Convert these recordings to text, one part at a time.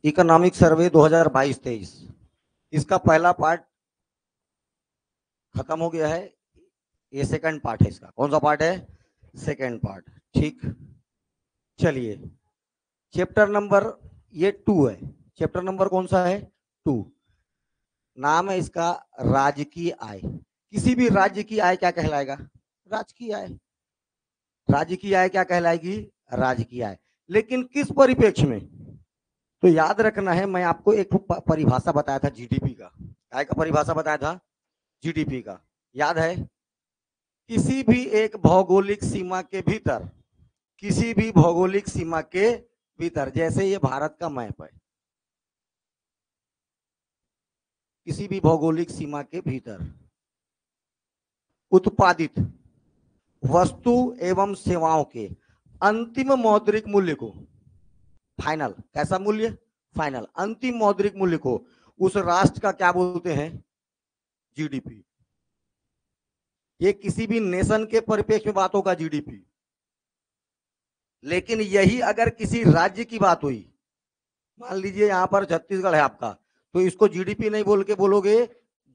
Economic survey 2022-23 इसका पहला part खत्म हो गया है। ये सेकंड पार्ट है। इसका कौन सा पार्ट है? Second part. ठीक, चलिए चैप्टर नंबर ये 2 है। चैप्टर नंबर कौन सा है? 2। नाम है इसका राजकीय आय। किसी भी राज्य की आय क्या कहलाएगा? राजकीय आय। राज्य की आय क्या कहलाएगी? राजकीय आय। लेकिन किस परिप्रेक्ष्य में? तो याद रखना है, मैं आपको एक परिभाषा बताया था जीडीपी का। आय का परिभाषा बताया था जीडीपी का, याद है? किसी भी एक भौगोलिक सीमा के भीतर, किसी भी भौगोलिक सीमा के भीतर, जैसे ये भारत का मैप है, किसी भी भौगोलिक सीमा के भीतर उत्पादित वस्तु एवं सेवाओं के अंतिम मौद्रिक मूल्य को, फाइनल, कैसा मूल्य? फाइनल, अंतिम मौद्रिक मूल्य को उस राष्ट्र का क्या बोलते हैं? जीडीपी। ये किसी भी नेशन के परिप्रेक्ष्य में बात होगा जीडीपी। लेकिन यही अगर किसी राज्य की बात हुई, मान लीजिए यहां पर छत्तीसगढ़ है आपका, तो इसको जीडीपी नहीं बोल के बोलोगे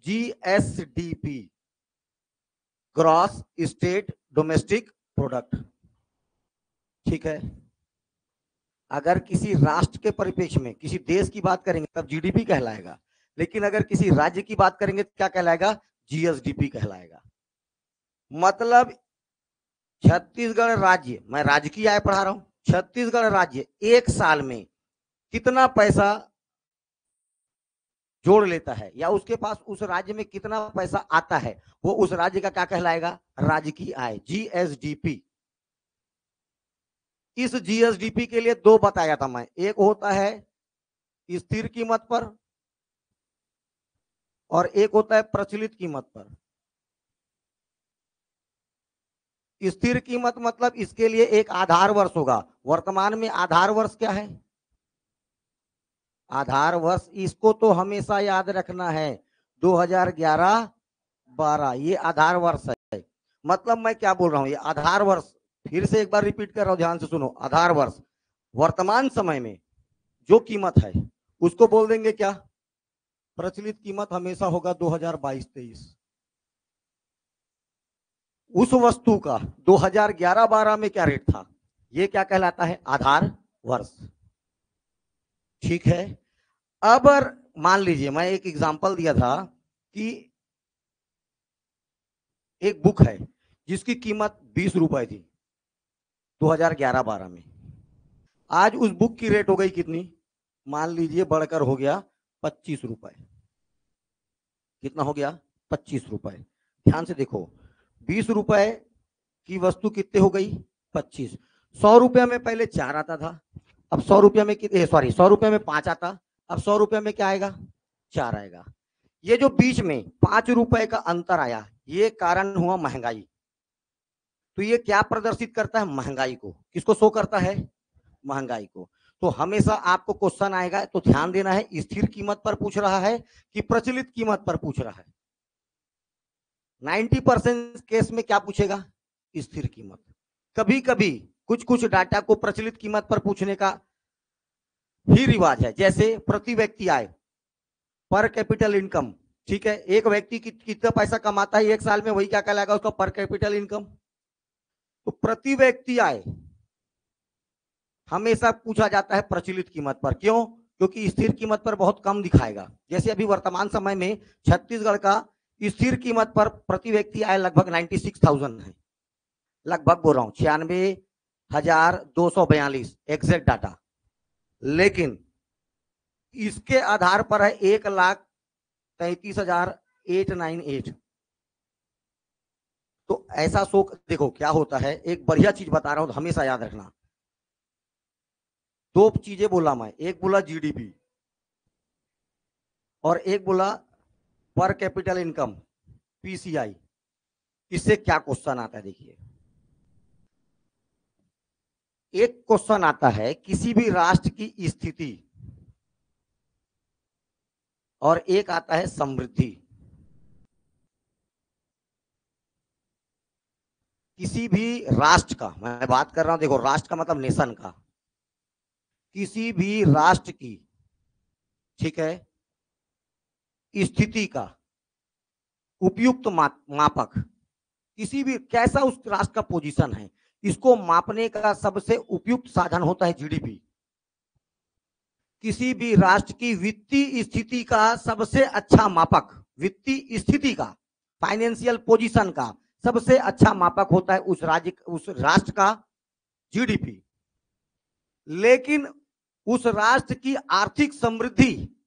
GSDP, gross state domestic product. ठीक है? अगर किसी राष्ट्र के परिप्रेक्ष्य में किसी देश की बात करेंगे तब जीडीपी कहलाएगा, लेकिन अगर किसी राज्य की बात करेंगे तो क्या कहलाएगा? जीएसडीपी कहलाएगा। मतलब छत्तीसगढ़ राज्य, मैं राज्य की आय पढ़ा रहा हूं, छत्तीसगढ़ राज्य एक साल में कितना पैसा जोड़ लेता है या उसके पास उस राज्य में कितना पैसा आता है, वो उस राज्य का क्या कहलाएगा? राज्य की आय, जीएसडीपी। इस जीएसडीपी के लिए 2 बताया था मैं, एक होता है स्थिर कीमत पर और एक होता है प्रचलित कीमत पर। स्थिर कीमत मतलब इसके लिए एक आधार वर्ष होगा। वर्तमान में आधार वर्ष क्या है? आधार वर्ष, इसको तो हमेशा याद रखना है, 2011-12 ये आधार वर्ष है। मतलब मैं क्या बोल रहा हूं, ये आधार वर्ष, फिर से एक बार रिपीट कर रहा हूं, ध्यान से सुनो। आधार वर्ष, वर्तमान समय में जो कीमत है उसको बोल देंगे क्या? प्रचलित कीमत हमेशा होगा 2022-23। उस वस्तु का 2011-12 में क्या रेट था, ये क्या कहलाता है? आधार वर्ष। ठीक है? अब मान लीजिए मैं एक एग्जांपल दिया था कि एक बुक है जिसकी कीमत 20 रुपए थी 2011-12 में। आज उस बुक की रेट हो गई कितनी? मान लीजिए बढ़कर हो गया 25 रुपए। कितना हो गया? 25 रुपए। ध्यान से देखो, 20 रुपए की वस्तु कितने हो गई? 25। 100 रुपए में पहले 4 आता था, अब 100 रुपए में कितने, सॉरी 100 रुपए में 5 आता, अब 100 रुपए में क्या आएगा? 4 आएगा। ये जो बीच में 5 रुपए का अंतर आया, ये कारण हुआ महंगाई। तो ये क्या प्रदर्शित करता है? महंगाई को। किसको शो करता है? महंगाई को। तो हमेशा आपको क्वेश्चन आएगा तो ध्यान देना है, स्थिर कीमत पर पूछ रहा है कि प्रचलित कीमत पर पूछ रहा है। 90% केस में क्या पूछेगा? स्थिर कीमत। कभी कभी कुछ कुछ डाटा को प्रचलित कीमत पर पूछने का ही रिवाज है, जैसे प्रति व्यक्ति आय, पर कैपिटल इनकम। ठीक है? एक व्यक्ति कितना पैसा कमाता है एक साल में, वही क्या कहलाएगा? उसका पर कैपिटल इनकम। तो प्रति व्यक्ति आय हमेशा पूछा जाता है प्रचलित कीमत पर। क्यों? क्योंकि स्थिर कीमत पर बहुत कम दिखाएगा। जैसे अभी वर्तमान समय में छत्तीसगढ़ का स्थिर कीमत पर प्रति व्यक्ति आय लगभग 96,000 है, लगभग बोल रहा हूं 96,242 एग्जैक्ट डाटा। लेकिन इसके आधार पर है 1,33,898। तो ऐसा शोक देखो क्या होता है, एक बढ़िया चीज बता रहा हूं, हमेशा याद रखना। 2 चीजें बोला मैं, एक बोला जीडीपी और एक बोला पर कैपिटल इनकम, पीसीआई। इससे क्या क्वेश्चन आता है? देखिए, एक क्वेश्चन आता है किसी भी राष्ट्र की स्थिति और एक आता है समृद्धि। किसी भी राष्ट्र का मैं बात कर रहा हूं, देखो राष्ट्र का मतलब नेशन का, किसी भी राष्ट्र की ठीक है, स्थिति का उपयुक्त मापक, किसी भी कैसा उस राष्ट्र का पोजीशन है, इसको मापने का सबसे उपयुक्त साधन होता है जीडीपी। किसी भी राष्ट्र की वित्तीय स्थिति का सबसे अच्छा मापक, वित्तीय स्थिति का, फाइनेंशियल पोजीशन का सबसे अच्छा मापक होता है उस राज्य, उस राष्ट्र का जीडीपी। लेकिन उस राष्ट्र की आर्थिक समृद्धि,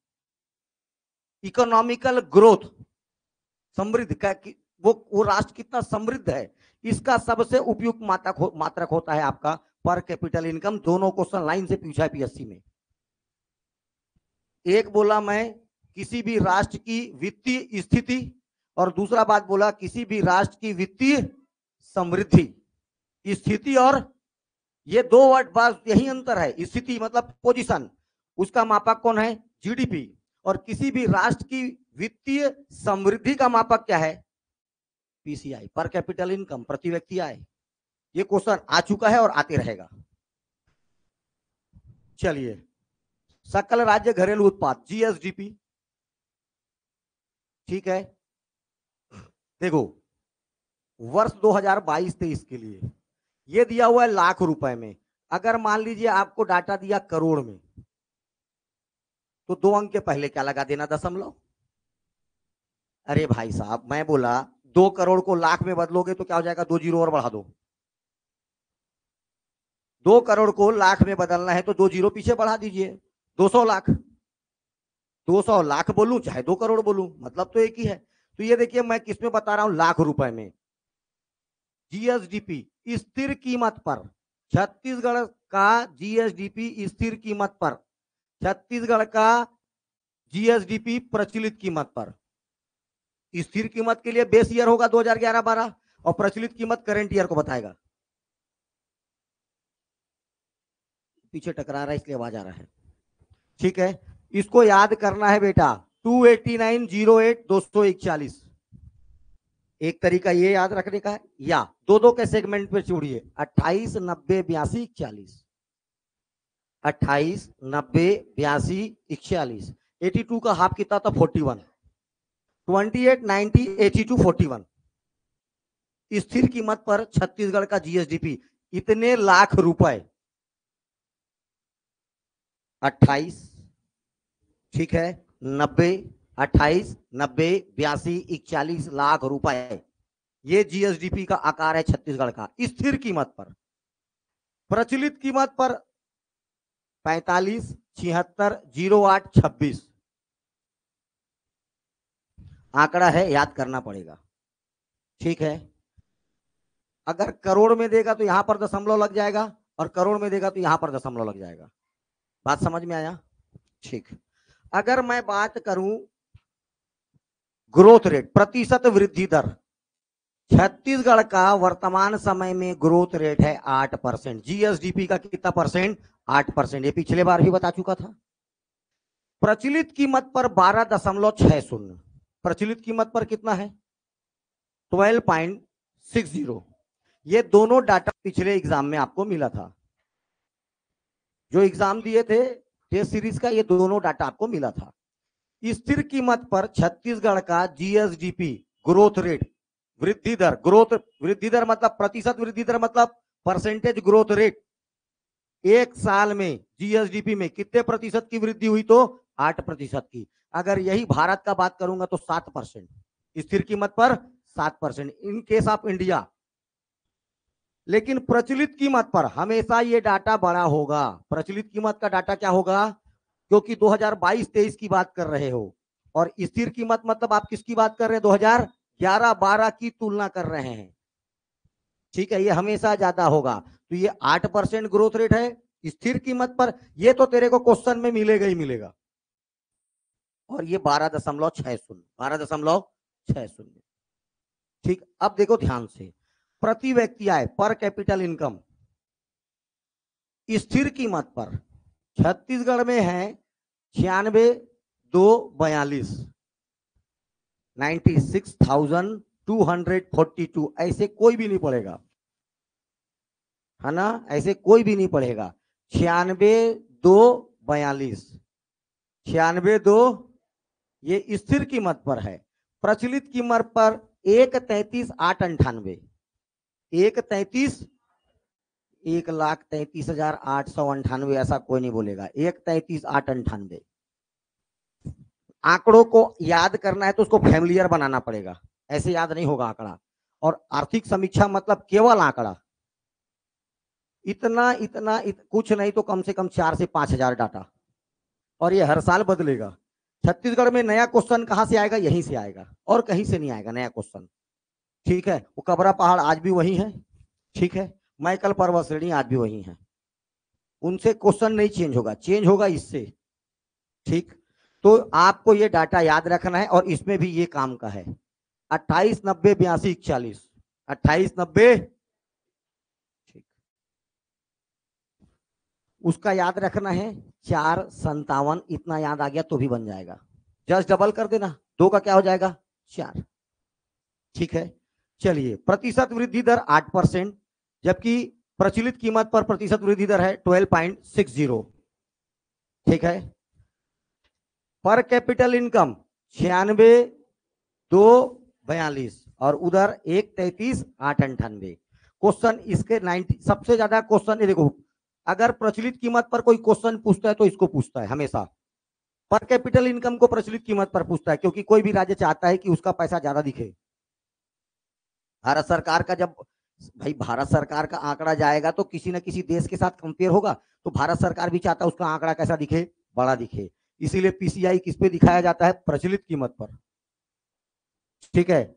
इकोनॉमिकल ग्रोथ, समृद्ध का वो राष्ट्र कितना समृद्ध है, इसका सबसे उपयुक्त मात्रक होता है आपका पर कैपिटल इनकम। दोनों क्वेश्चन लाइन से पूछा है पीएससी में। एक बोला मैं किसी भी राष्ट्र की वित्तीय स्थिति, और दूसरा बात बोला किसी भी राष्ट्र की वित्तीय समृद्धि। स्थिति और ये दो वर्ड बस यही अंतर है। स्थिति मतलब पोजीशन, उसका मापक कौन है, जीडीपी। और किसी भी राष्ट्र की वित्तीय समृद्धि का मापक क्या है, पीसीआई, पर कैपिटल इनकम, प्रति व्यक्ति आय। ये क्वेश्चन आ चुका है और आते रहेगा। चलिए, सकल राज्य घरेलू उत्पाद, जीएसडीपी। ठीक है, देखो वर्ष 2022-23 के लिए ये दिया हुआ है लाख रुपए में। अगर मान लीजिए आपको डाटा दिया करोड़ में, तो 2 अंक के पहले क्या लगा देना, दशमलव। अरे भाई साहब, मैं बोला 2 करोड़ को लाख में बदलोगे तो क्या हो जाएगा, 2 जीरो और बढ़ा दो। 2 करोड़ को लाख में बदलना है तो 2 जीरो पीछे बढ़ा दीजिए, 200 लाख। 200 लाख बोलूं चाहे 2 करोड़ बोलूं, मतलब तो एक ही है। तो ये देखिए मैं किसमें बता रहा हूं, लाख रुपए में। जीएसडीपी स्थिर कीमत पर, छत्तीसगढ़ का जीएसडीपी स्थिर कीमत पर, छत्तीसगढ़ का जीएसडीपी प्रचलित कीमत पर। स्थिर कीमत के लिए बेस ईयर होगा 2011-12 और प्रचलित कीमत करंट ईयर को बताएगा। पीछे टकरा रहा है इसलिए आवाज आ रहा है। ठीक है, इसको याद करना है बेटा, 28908 241। एक तरीका ये याद रखने का है, या दो दो के सेगमेंट पे छोड़िए, 28 90 82 41, 28 90 82 41। 82 का हाफ कितना था, 41, 28 90 82 41। स्थिर कीमत पर छत्तीसगढ़ का जीएसडीपी इतने लाख रुपए, 28, ठीक है, 90, 28 90 82 41 लाख रुपए, ये जीएसडीपी का आकार है छत्तीसगढ़ का स्थिर कीमत पर। प्रचलित कीमत पर 45 76 08 26 आंकड़ा है, याद करना पड़ेगा। ठीक है, अगर करोड़ में देगा तो यहां पर दशमलव लग जाएगा, और करोड़ में देगा तो यहां पर दशमलव लग जाएगा। बात समझ में आया? ठीक। अगर मैं बात करूं ग्रोथ रेट, प्रतिशत वृद्धि दर, छत्तीसगढ़ का वर्तमान समय में ग्रोथ रेट है 8%। जीएसडीपी का कितना परसेंट, 8%। ये पिछले बार भी बता चुका था। प्रचलित कीमत पर 12.60, प्रचलित कीमत पर कितना है, 12.60। ये दोनों डाटा पिछले एग्जाम में आपको मिला था, जो एग्जाम दिए थे टेस्ट सीरीज का, ये दोनों डाटा आपको मिला था। स्थिर कीमत पर छत्तीसगढ़ का जीएसडीपी ग्रोथ रेट, वृद्धि दर, ग्रोथ वृद्धि दर मतलब प्रतिशत वृद्धि दर मतलब परसेंटेज ग्रोथ रेट, एक साल में जीएसडीपी में कितने प्रतिशत की वृद्धि हुई, तो 8% की। अगर यही भारत का बात करूंगा तो 7%, स्थिर कीमत पर 7% इन केस ऑफ इंडिया। लेकिन प्रचलित कीमत पर हमेशा ये डाटा बड़ा होगा। प्रचलित कीमत का डाटा क्या होगा, क्योंकि 2022-23 की बात कर रहे हो, और स्थिर कीमत मतलब आप किसकी बात कर रहे हैं, 2011-12 की तुलना कर रहे हैं। ठीक है, ये हमेशा ज्यादा होगा। तो ये 8% ग्रोथ रेट है स्थिर कीमत पर, ये तो तेरे को क्वेश्चन में मिलेगा ही मिलेगा। और ये 12.60, 12.60। ठीक, अब देखो ध्यान से, प्रति व्यक्ति आय, पर कैपिटल इनकम, स्थिर कीमत पर छत्तीसगढ़ में है 96,242, 96,242। ऐसे कोई भी नहीं पढ़ेगा, है ना, ऐसे कोई भी नहीं पढ़ेगा। 96,242 96.2 ये स्थिर कीमत पर है। प्रचलित कीमत पर 1,33,898, 1,33, 1,33,898, ऐसा कोई नहीं बोलेगा। 1,33,898 आंकड़ों को याद करना है तो उसको फैमिलियर बनाना पड़ेगा, ऐसे याद नहीं होगा आंकड़ा। और आर्थिक समीक्षा मतलब केवल आंकड़ा, इतना इतना कुछ नहीं तो कम से कम 4 से 5,000 डाटा, और ये हर साल बदलेगा। छत्तीसगढ़ में नया क्वेश्चन कहां से आएगा? यहीं से आएगा, और कहीं से नहीं आएगा नया क्वेश्चन। ठीक है, वो कबरा पहाड़ आज भी वही है, ठीक है, मैकल पर्वत श्रेणी आज भी वही है, उनसे क्वेश्चन नहीं चेंज होगा, चेंज होगा इससे। ठीक, तो आपको ये डाटा याद रखना है, और इसमें भी ये काम का है। 28, 90, 82, 41, 28, 90, ठीक, उसका याद रखना है 457, इतना याद आ गया तो भी बन जाएगा। जस्ट डबल कर देना, 2 का क्या हो जाएगा? 4। ठीक है, चलिए, प्रतिशत वृद्धि दर 8%, जबकि प्रचलित कीमत पर प्रतिशत वृद्धि दर है 12.60। ठीक है, पर कैपिटल इनकम 96,242 और उधर 1,33,898। क्वेश्चन इसके 90 सबसे ज्यादा क्वेश्चन, देखो अगर प्रचलित कीमत पर कोई क्वेश्चन पूछता है तो इसको पूछता है हमेशा, पर कैपिटल इनकम को प्रचलित कीमत पर पूछता है, क्योंकि कोई भी राज्य चाहता है कि उसका पैसा ज्यादा दिखे। भारत सरकार का जब, भाई भारत सरकार का आंकड़ा जाएगा तो किसी न किसी देश के साथ कंपेयर होगा, तो भारत सरकार भी चाहता है उसका आंकड़ा कैसा दिखे? बड़ा दिखे। इसीलिए पीसीआई किस पे दिखाया जाता है? प्रचलित कीमत पर। ठीक है,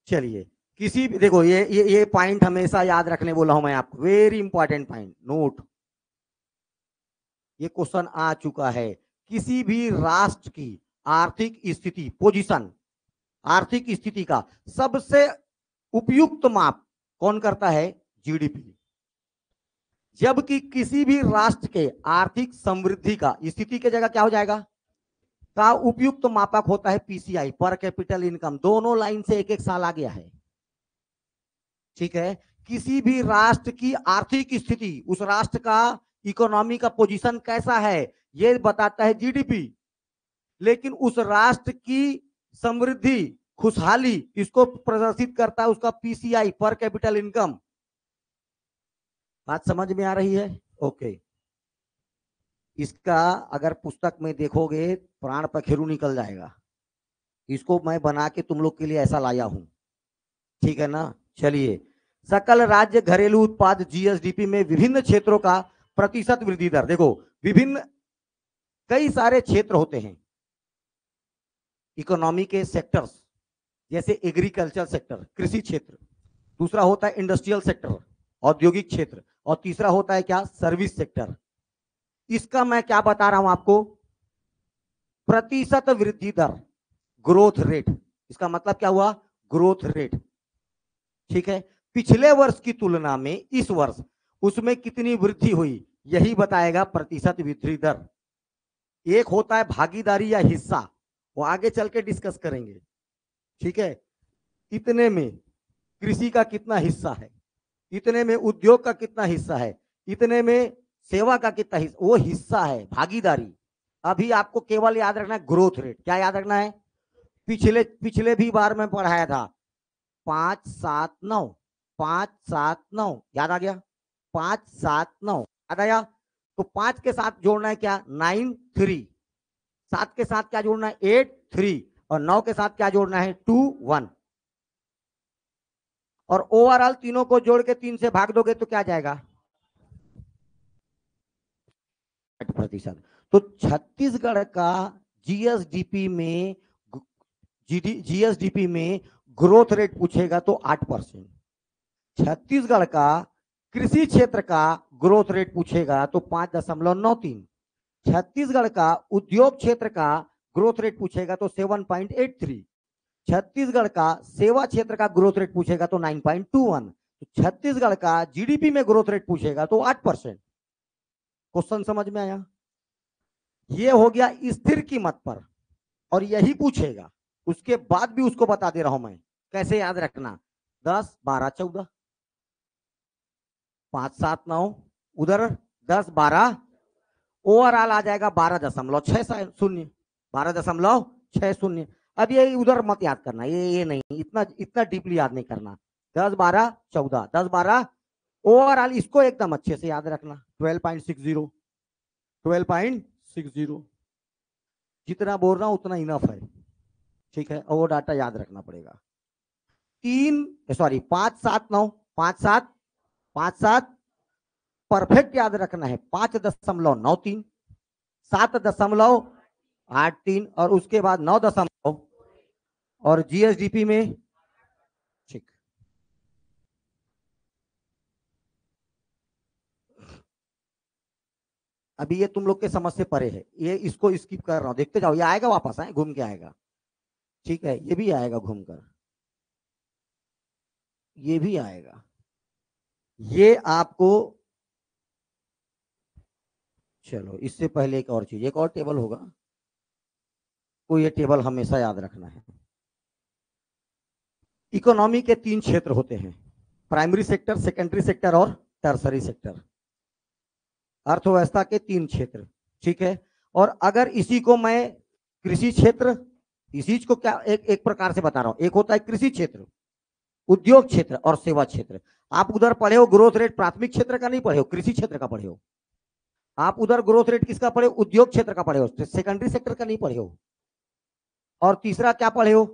चलिए, किसी भी, देखो ये पॉइंट हमेशा याद रखने बोला हूं मैं आपको, वेरी इंपॉर्टेंट पॉइंट, नोट। ये क्वेश्चन आ चुका है, किसी भी राष्ट्र की आर्थिक स्थिति, पोजीशन, आर्थिक स्थिति का सबसे उपयुक्त माप कौन करता है? जीडीपी। जबकि किसी भी राष्ट्र के आर्थिक समृद्धि का, स्थिति की जगह क्या हो जाएगा? का उपयुक्त मापक होता है पीसीआई, पर कैपिटल इनकम। दोनों लाइन से एक एक साल आ गया है। ठीक है, किसी भी राष्ट्र की आर्थिक स्थिति, उस राष्ट्र का इकोनॉमी का पोजीशन कैसा है, यह बताता है जीडीपी। लेकिन उस राष्ट्र की समृद्धि, खुशहाली, इसको प्रदर्शित करता है उसका पीसीआई, पर कैपिटल इनकम। बात समझ में आ रही है? ओके, इसका अगर पुस्तक में देखोगे प्राण पखेरु निकल जाएगा। इसको मैं बना के तुम लोग के लिए ऐसा लाया हूं, ठीक है ना। चलिए, सकल राज्य घरेलू उत्पाद जीएसडीपी में विभिन्न क्षेत्रों का प्रतिशत वृद्धि दर। देखो, विभिन्न कई सारे क्षेत्र होते हैं इकोनॉमी के सेक्टर्स, जैसे एग्रीकल्चर सेक्टर, कृषि क्षेत्र, दूसरा होता है इंडस्ट्रियल सेक्टर, औद्योगिक क्षेत्र, और तीसरा होता है क्या? Service sector. इसका मैं क्या बता रहा हूं आपको? प्रतिशत वृद्धि दर, ग्रोथ रेट। इसका मतलब क्या हुआ? Growth rate. ठीक है, पिछले वर्ष की तुलना में इस वर्ष उसमें कितनी वृद्धि हुई, यही बताएगा प्रतिशत वृद्धि दर। एक होता है भागीदारी या हिस्सा, वो आगे चल के डिस्कस करेंगे। ठीक है, इतने में कृषि का कितना हिस्सा है, इतने में उद्योग का कितना हिस्सा है, इतने में सेवा का कितना हिस्सा, वो हिस्सा है भागीदारी। अभी आपको केवल याद रखना है ग्रोथ रेट। क्या याद रखना है? पिछले पिछले भी बार में पढ़ाया था 579, 579 याद आ गया? 579 याद आया? तो 5 के साथ जोड़ना है क्या? 93, 7 के साथ क्या जोड़ना है? 83, और 9 के साथ क्या जोड़ना है? 21। और ओवरऑल तीनों को जोड़ के 3 से भाग दोगे तो क्या जाएगा? 8%। तो छत्तीसगढ़ का जीएसडीपी में, जीएसडीपी में ग्रोथ रेट पूछेगा तो 8%। छत्तीसगढ़ का कृषि क्षेत्र का ग्रोथ रेट पूछेगा तो 5.93। छत्तीसगढ़ का उद्योग क्षेत्र का ग्रोथ रेट पूछेगा तो 7.83। छत्तीसगढ़ का सेवा क्षेत्र का ग्रोथ रेट पूछेगा तो 9.21। छत्तीसगढ़ का जीडीपी में ग्रोथ रेट पूछेगा तो 8%। क्वेश्चन समझ में आया? ये हो गया स्थिर कीमत पर, और यही पूछेगा। उसके बाद भी उसको बता दे रहा हूं मैं कैसे याद रखना। 10, 12, 14, 5, 7, 9, उधर 10, 12, ओवरऑल आ जाएगा 12.60, 12.60। अब ये उधर मत याद करना, ये नहीं, इतना इतना डीपली याद नहीं करना। 10, 12, 14, 10, 12 ओवरऑल, इसको एकदम अच्छे से याद रखना। 12.60, 12.60 जितना बोल रहा हूं उतना इनफ है, ठीक है। और वो डाटा याद रखना पड़ेगा। 5, 7, 9, 5, 7, 5, 7 परफेक्ट याद रखना है। 5.93, 7.83 और उसके बाद 9 और जीएसडीपी में, ठीक। अभी ये तुम लोग के समझ से परे है, ये इसको स्किप कर रहा हूं, देखते जाओ, ये आएगा वापस, है घूम के आएगा, ठीक है। ये भी आएगा घूमकर, ये भी आएगा। ये आपको, चलो इससे पहले एक और चीज, एक और टेबल होगा, को ये टेबल हमेशा याद रखना है। इकोनॉमी के 3 क्षेत्र होते हैं, प्राइमरी सेक्टर, सेकेंडरी सेक्टर और टर्सरी सेक्टर। अर्थव्यवस्था के 3 क्षेत्र, ठीक है। और अगर इसी को मैं कृषि क्षेत्र, इसी को क्या एक प्रकार से बता रहा हूं, एक होता है कृषि क्षेत्र, उद्योग क्षेत्र और सेवा क्षेत्र। आप उधर पढ़े हो ग्रोथ रेट प्राथमिक क्षेत्र का नहीं पढ़े हो, कृषि क्षेत्र का पढ़े हो। आप उधर ग्रोथ रेट किसका पढ़े हो, उद्योग क्षेत्र का पढ़े हो, सेकेंडरी सेक्टर का नहीं पढ़े हो। और तीसरा क्या पढ़े हो,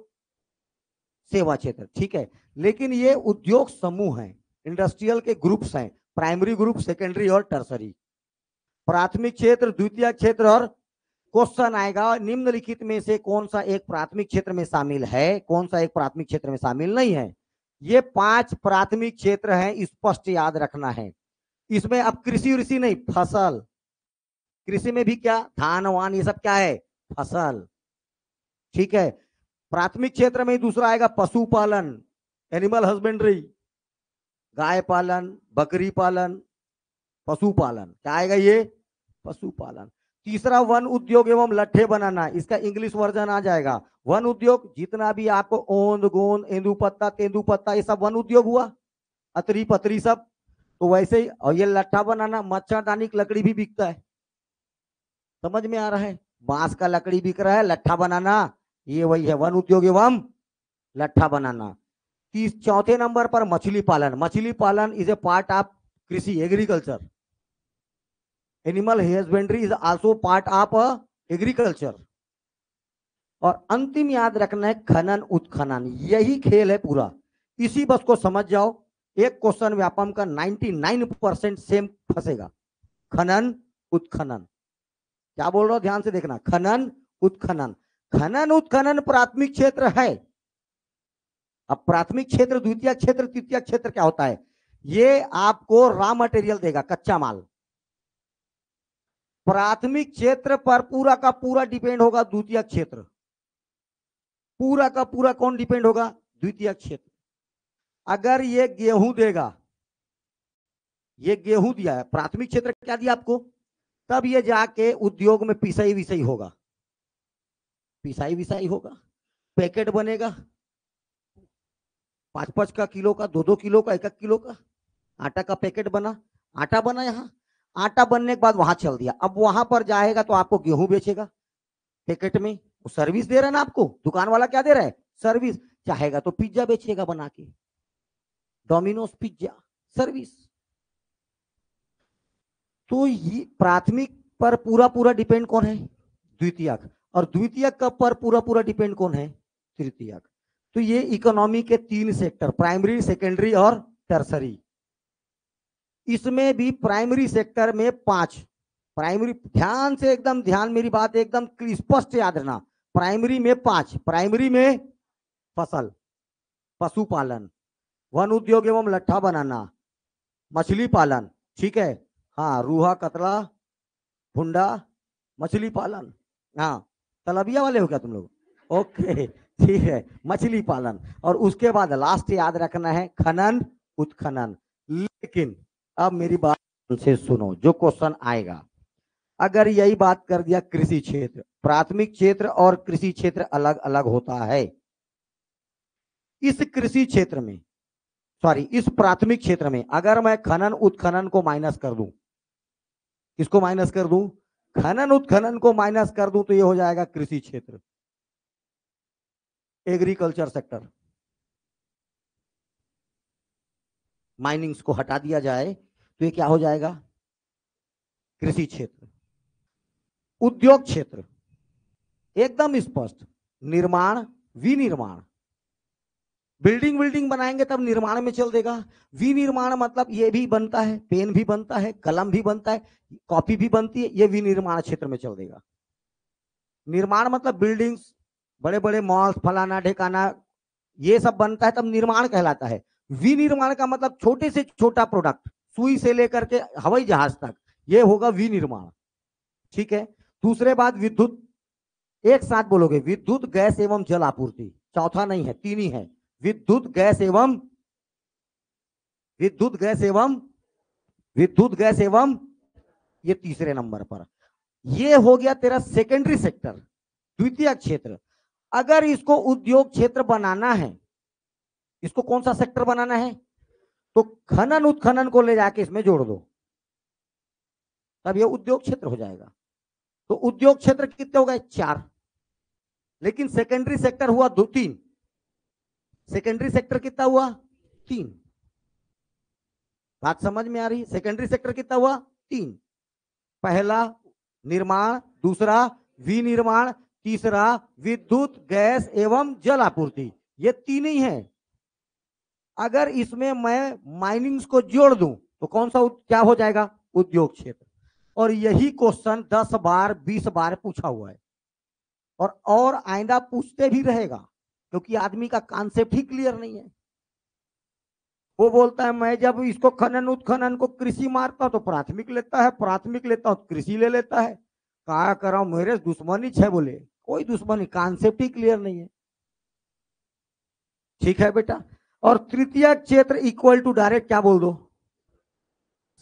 सेवा क्षेत्र, ठीक है। लेकिन ये उद्योग समूह है, इंडस्ट्रियल के ग्रुप्स हैं, प्राइमरी ग्रुप, सेकेंडरी और टर्सरी। प्राथमिक क्षेत्र, द्वितीय क्षेत्र और क्वेश्चन आएगा निम्नलिखित में से कौन सा एक प्राथमिक क्षेत्र में शामिल है, कौन सा एक प्राथमिक क्षेत्र में शामिल नहीं है। ये 5 प्राथमिक क्षेत्र हैं, स्पष्ट याद रखना है। इसमें अब कृषि ऋषि नहीं, फसल। कृषि में भी क्या, धान वान ये सब क्या है, फसल, ठीक है। प्राथमिक क्षेत्र में दूसरा आएगा पशुपालन, एनिमल हस्बेंड्री, गाय पालन, बकरी पालन, पशुपालन, क्या आएगा ये, पशुपालन। तीसरा वन उद्योग एवं लट्ठे बनाना, इसका इंग्लिश वर्जन आ जाएगा वन उद्योग। जितना भी आपको ओंद गोंद तेंदुपत्ता तेंदुपत्ता ये सब वन उद्योग हुआ, अतरी पतरी सब, तो वैसे ही। और ये लट्ठा बनाना, मच्छरदानी की लकड़ी भी बिकता है, समझ में आ रहा है, बांस का लकड़ी बिक रहा है, लट्ठा बनाना, ये वही है वन उद्योग एवं लट्ठा बनाना। चौथे नंबर पर मछली पालन, मछली पालन इज ए पार्ट ऑफ कृषि agriculture, animal husbandry is also part of agriculture. और अंतिम याद रखना है खनन उत्खनन, यही खेल है पूरा, इसी बस को समझ जाओ। एक क्वेश्चन व्यापम का 99% सेम फंसेगा, खनन उत्खनन। क्या बोल रहा हूं ध्यान से देखना, खनन उत्खनन। खनन उत्खनन प्राथमिक क्षेत्र है। अब प्राथमिक क्षेत्र, द्वितीय क्षेत्र, तृतीय क्षेत्र क्या होता है, ये आपको रॉ मटेरियल देगा, कच्चा माल। प्राथमिक क्षेत्र पर पूरा का पूरा डिपेंड होगा द्वितीय क्षेत्र, पूरा का पूरा कौन डिपेंड होगा, द्वितीय क्षेत्र। अगर ये गेहूं देगा, ये गेहूं दिया है, प्राथमिक क्षेत्र क्या दिया आपको, तब ये जाके उद्योग में पिसाई विसाई होगा, पिसाई विसाई होगा, पैकेट बनेगा 5-5 का किलो का, 2-2 किलो का, 1-1 किलो का आटा का पैकेट बना, आटा बना। यहाँ आटा बनने के बाद वहां चल दिया, अब वहां पर जाएगा तो आपको गेहूं बेचेगा पैकेट में, वो सर्विस दे रहा है ना आपको, दुकान वाला क्या दे रहा है, सर्विस। चाहेगा तो पिज्जा बेचेगा बना के, डोमिनोज पिज्जा सर्विस। तो ये प्राथमिक पर पूरा पूरा डिपेंड कौन है, द्वितीयक, और द्वितीयक का पर पूरा पूरा डिपेंड कौन है, तृतीयक। तो ये इकोनॉमी के 3 सेक्टर, प्राइमरी, सेकेंडरी और टर्सरी। इसमें भी प्राइमरी सेक्टर में 5 प्राइमरी, ध्यान से एकदम ध्यान, मेरी बात एकदम स्पष्ट याद रखना। प्राइमरी में 5, प्राइमरी में फसल, पशुपालन, वन उद्योग एवं लट्ठा बनाना, मछली पालन, ठीक है, हाँ, रूहा कतला भुंडा मछली पालन, हाँ, तलबिया वाले हो क्या तुम लोग, ओके, ठीक है, मछली पालन। और उसके बाद लास्ट याद रखना है खनन उत्खनन। लेकिन अब मेरी बात से सुनो, जो क्वेश्चन आएगा, अगर यही बात कर दिया कृषि क्षेत्र, प्राथमिक क्षेत्र और कृषि क्षेत्र अलग अलग होता है। इस कृषि क्षेत्र में, सॉरी, इस प्राथमिक क्षेत्र में अगर मैं खनन उत्खनन को माइनस कर दूं, किसको माइनस कर दूं, खनन उत्खनन को माइनस कर दूं तो ये हो जाएगा कृषि क्षेत्र, एग्रीकल्चर सेक्टर। माइनिंग्स को हटा दिया जाए तो ये क्या हो जाएगा, कृषि क्षेत्र। उद्योग क्षेत्र एकदम स्पष्ट, निर्माण विनिर्माण। बिल्डिंग बिल्डिंग बनाएंगे तब निर्माण में चल देगा। विनिर्माण मतलब ये भी बनता है, पेन भी बनता है, कलम भी बनता है, कॉपी भी बनती है, ये विनिर्माण क्षेत्र में चल देगा। निर्माण मतलब बिल्डिंग्स, बड़े बड़े मॉल्स, फलाना ढेकाना, ये सब बनता है तब निर्माण कहलाता है। विनिर्माण का मतलब छोटे से छोटा प्रोडक्ट, सुई से लेकर के हवाई जहाज तक, ये होगा विनिर्माण। ठीक है। दूसरे बात विद्युत, एक साथ बोलोगे, विद्युत गैस एवं जल आपूर्ति। चौथा नहीं है, तीन ही है, विद्युत गैस एवं, विद्युत गैस एवं, विद्युत गैस एवं, ये तीसरे नंबर पर। ये हो गया तेरा सेकेंडरी सेक्टर, द्वितीय क्षेत्र। अगर इसको उद्योग क्षेत्र बनाना है, इसको कौन सा सेक्टर बनाना है, तो खनन उत्खनन को ले जाके इसमें जोड़ दो, तब ये उद्योग क्षेत्र हो जाएगा। तो उद्योग क्षेत्र कितने हो गए, 4। लेकिन सेकेंडरी सेक्टर हुआ 2-3। सेकेंडरी सेक्टर कितना हुआ, 3। बात समझ में आ रही है? सेकेंडरी सेक्टर कितना हुआ, 3। पहला निर्माण, दूसरा विनिर्माण, तीसरा विद्युत गैस एवं जल आपूर्ति, ये 3 ही है। अगर इसमें मैं माइनिंग्स को जोड़ दूं तो कौन सा क्या हो जाएगा, उद्योग क्षेत्र। और यही क्वेश्चन 10 बार 20 बार पूछा हुआ है, और आइंदा पूछते भी रहेगा, क्योंकि आदमी का कॉन्सेप्ट ही क्लियर नहीं है। वो बोलता है मैं जब इसको खनन उत्खनन को कृषि मारता तो प्राथमिक लेता है, प्राथमिक लेता हूं कृषि ले लेता है। क्या करा, मेरे दुश्मनी है, बोले कोई दुश्मनी, कॉन्सेप्ट ही क्लियर नहीं है। ठीक है बेटा। और तृतीय क्षेत्र इक्वल टू डायरेक्ट क्या बोल दो,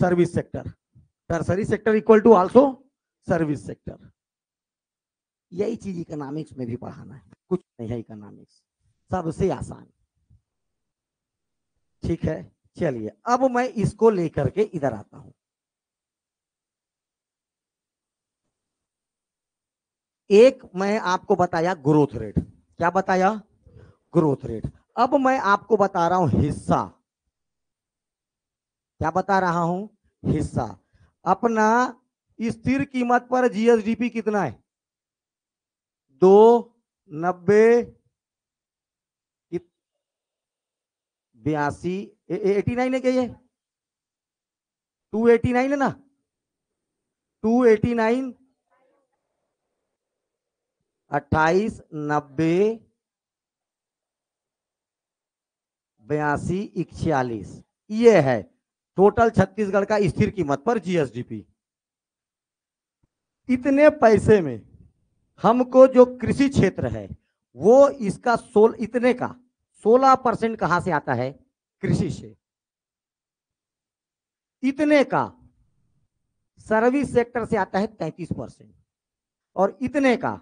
service sector. Tertiary sector equal to also service sector. यही चीज इकोनॉमिक्स में भी पढ़ाना है, कुछ नहीं है इकोनॉमिक्स, सबसे आसान। ठीक है, चलिए अब मैं इसको लेकर के इधर आता हूं। एक मैं आपको बताया ग्रोथ रेट, क्या बताया, ग्रोथ रेट। अब मैं आपको बता रहा हूं हिस्सा, क्या बता रहा हूं, हिस्सा। अपना स्थिर कीमत पर जीएसडीपी कितना है, 290, 82, 89 है क्या, ये 289 है ना, 289, 28, 90, 82, 41, ये है टोटल छत्तीसगढ़ का स्थिर कीमत पर जीएसडीपी। इतने पैसे में हमको जो कृषि क्षेत्र है वो इसका इतने का 16% कहां से आता है, कृषि से। इतने का सर्विस सेक्टर से आता है 33%, और इतने का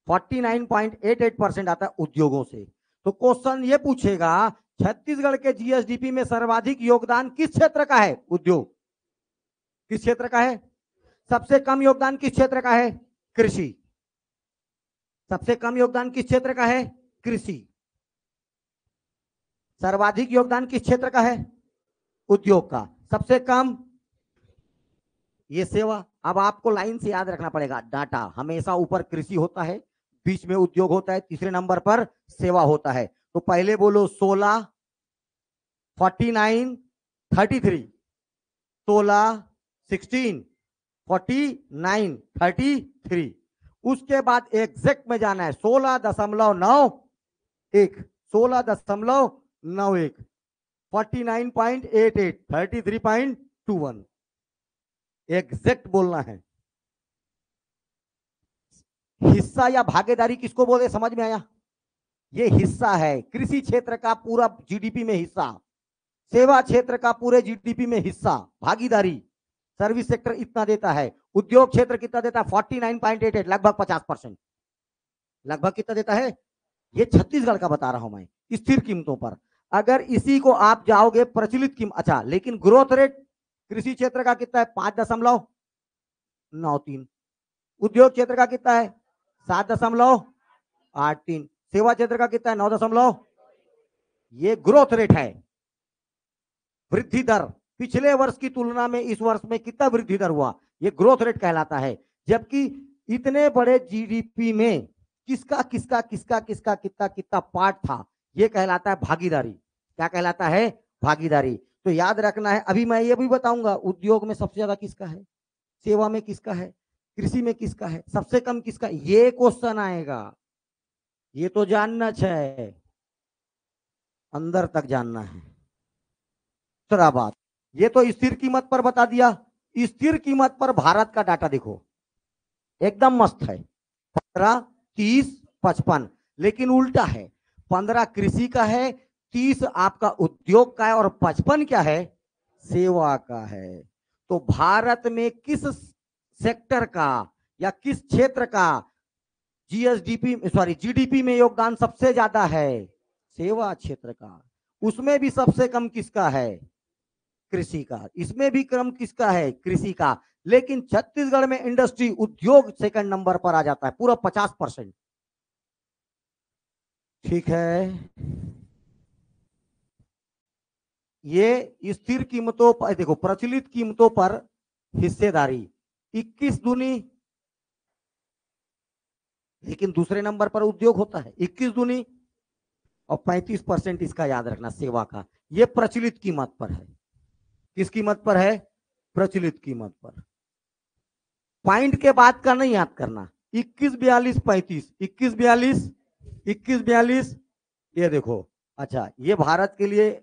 49.88% आता है उद्योगों से। तो क्वेश्चन ये पूछेगा छत्तीसगढ़ के जीएसडीपी में सर्वाधिक योगदान किस क्षेत्र का है, उद्योग। किस क्षेत्र का है, सबसे कम योगदान किस क्षेत्र का है, कृषि। सबसे कम योगदान किस क्षेत्र का है, कृषि। सर्वाधिक योगदान किस क्षेत्र का है, उद्योग का। सबसे कम ये सेवा। अब आपको लाइन से याद रखना पड़ेगा, डाटा हमेशा ऊपर कृषि होता है, बीच में उद्योग होता है, तीसरे नंबर पर सेवा होता है। तो पहले बोलो 16, 49, 33, 16, 16, 49, 33। उसके बाद एग्जैक्ट में जाना है 16.91, 16.91, 49.88, 33.21, एग्जैक्ट बोलना है। हिस्सा या भागीदारी किसको बोले, समझ में आया, ये हिस्सा है कृषि क्षेत्र का पूरा जीडीपी में हिस्सा, सेवा क्षेत्र का पूरे जीडीपी में हिस्सा, भागीदारी। सर्विस सेक्टर इतना देता है, उद्योग क्षेत्र कितना देता है, 49.88, लगभग 50%, लगभग कितना देता है। ये छत्तीसगढ़ का बता रहा हूं मैं, स्थिर कीमतों पर। अगर इसी को आप जाओगे प्रचलित कीमत, अच्छा लेकिन ग्रोथ रेट कृषि क्षेत्र का कितना है, 5.93। उद्योग क्षेत्र का कितना है 7.83। सेवा क्षेत्र का कितना है 9। ये ग्रोथ रेट है, वृद्धि दर। पिछले वर्ष की तुलना में इस वर्ष में कितना वृद्धि दर हुआ, ये ग्रोथ रेट कहलाता है। जबकि इतने बड़े जीडीपी में किसका किसका किसका किसका कितना कितना पार्ट था, ये कहलाता है भागीदारी। क्या कहलाता है, भागीदारी। तो याद रखना है। अभी मैं ये भी बताऊंगा उद्योग में सबसे ज्यादा किसका है, सेवा में किसका है, कृषि में किसका है, सबसे कम किसका, ये क्वेश्चन आएगा। ये तो जानना है, अंदर तक जानना है। दूसरा बात, ये तो स्थिर कीमत पर बता दिया। स्थिर कीमत पर भारत का डाटा देखो, एकदम मस्त है। 15, 30, 55। लेकिन उल्टा है, 15 कृषि का है, 30 आपका उद्योग का है और 55 क्या है, सेवा का है। तो भारत में किस सेक्टर का या किस क्षेत्र का जीडीपी में योगदान सबसे ज्यादा है, सेवा क्षेत्र का। उसमें भी सबसे कम किसका है, कृषि का। इसमें भी क्रम किसका है, कृषि का। लेकिन छत्तीसगढ़ में इंडस्ट्री उद्योग सेकंड नंबर पर आ जाता है, पूरा 50%। ठीक है, ये स्थिर कीमतों पर देखो, प्रचलित कीमतों पर हिस्सेदारी 21 दूनी, लेकिन दूसरे नंबर पर उद्योग होता है 21 दूनी, और 35% इसका याद रखना सेवा का। ये प्रचलित कीमत पर है। किस कीमत पर है, प्रचलित कीमत पर। पॉइंट के बाद का नहीं याद करना, 21, 42, 35, 21, 42, 21, 42। ये देखो, अच्छा ये भारत के लिए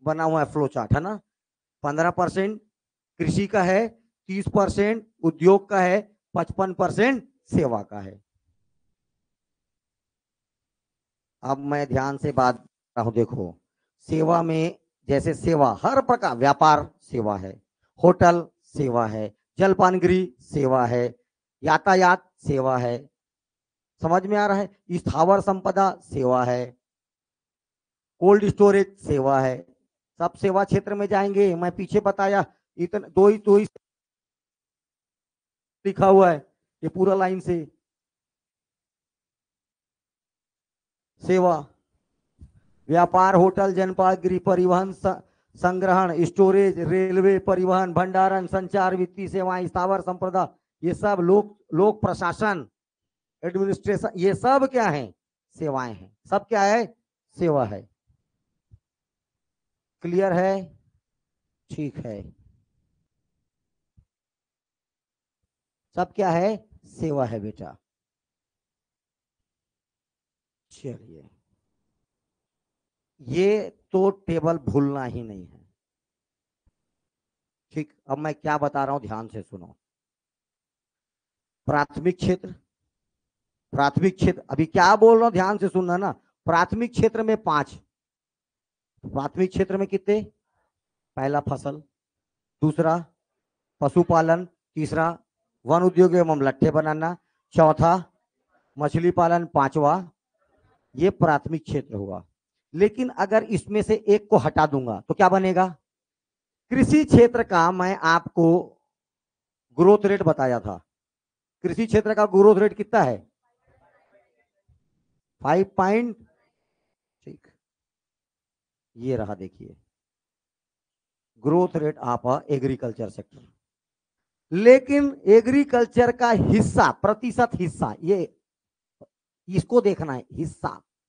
बना हुआ है फ्लो चार्ट, है ना। 15% कृषि का है, 30% उद्योग का है, 55% सेवा का है। अब मैं ध्यान से बात कर रहा हूं, देखो सेवा में जैसे सेवा हर प्रकार, व्यापार सेवा है, होटल सेवा है, जलपानगृह सेवा है, यातायात सेवा है, समझ में आ रहा है, स्थावर संपदा सेवा है, कोल्ड स्टोरेज सेवा है। सब सेवा क्षेत्र में जाएंगे। मैं पीछे बताया, इतना दो ही लिखा हुआ है, ये पूरा लाइन से सेवा, व्यापार, होटल, जनपागृह, परिवहन, संग्रहण, स्टोरेज, रेलवे, परिवहन, भंडारण, संचार, वित्तीय सेवाएं, स्थावर संपदा, ये सब लोक प्रशासन, एडमिनिस्ट्रेशन, ये सब क्या है, सेवाएं हैं। सब क्या है, सेवा है। क्लियर है, ठीक है। सब क्या है, सेवा है बेटा। चलिए, ये तो टेबल भूलना ही नहीं है। ठीक, अब मैं क्या बता रहा हूं ध्यान से सुनो। प्राथमिक क्षेत्र, प्राथमिक क्षेत्र, अभी क्या बोल रहा हूं ध्यान से सुनना ना। प्राथमिक क्षेत्र में 5, प्राथमिक क्षेत्र में कितने, पहला फसल, दूसरा पशुपालन, तीसरा वन उद्योग एवं लट्ठे बनाना, चौथा मछली पालन, पांचवा, ये प्राथमिक क्षेत्र हुआ। लेकिन अगर इसमें से एक को हटा दूंगा तो क्या बनेगा, कृषि क्षेत्र का मैं आपको ग्रोथ रेट बताया था। कृषि क्षेत्र का ग्रोथ रेट कितना है, 5 ठीक, ये रहा देखिए growth rate of agriculture sector. लेकिन एग्रीकल्चर का हिस्सा, प्रतिशत हिस्सा, ये इसको देखना है, हिस्सा,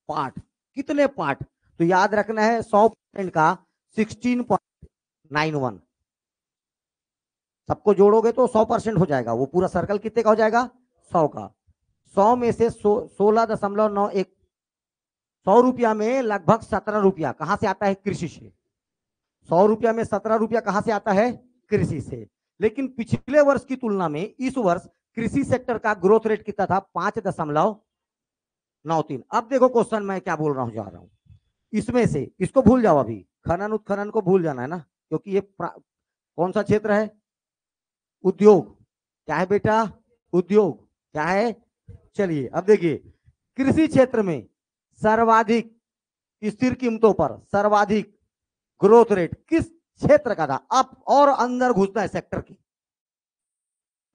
पार्ट, कितने पार्ट। तो याद रखना है 100% का 16.91, सबको जोड़ोगे तो 100% हो जाएगा। वो पूरा सर्कल कितने का हो जाएगा, 100 का। 100 में से 16.91, 100 रुपया में लगभग 17 रुपया कहां से आता है, कृषि से। 100 रुपया में 17 रुपया कहां से आता है, कृषि से। लेकिन पिछले वर्ष की तुलना में इस वर्ष कृषि सेक्टर का ग्रोथ रेट कितना था, 5.93। अब देखो क्वेश्चन मैं क्या बोल रहा हूं, जा रहा हूं इसमें से, इसको भूल जाओ, अभी खनन उत्खनन को भूल जाना है ना, क्योंकि ये कौन सा क्षेत्र है, उद्योग। क्या है बेटा, उद्योग क्या है। चलिए अब देखिए, कृषि क्षेत्र में सर्वाधिक स्थिर कीमतों पर सर्वाधिक ग्रोथ रेट किस क्षेत्र का था। अब और अंदर घुसना है सेक्टर की,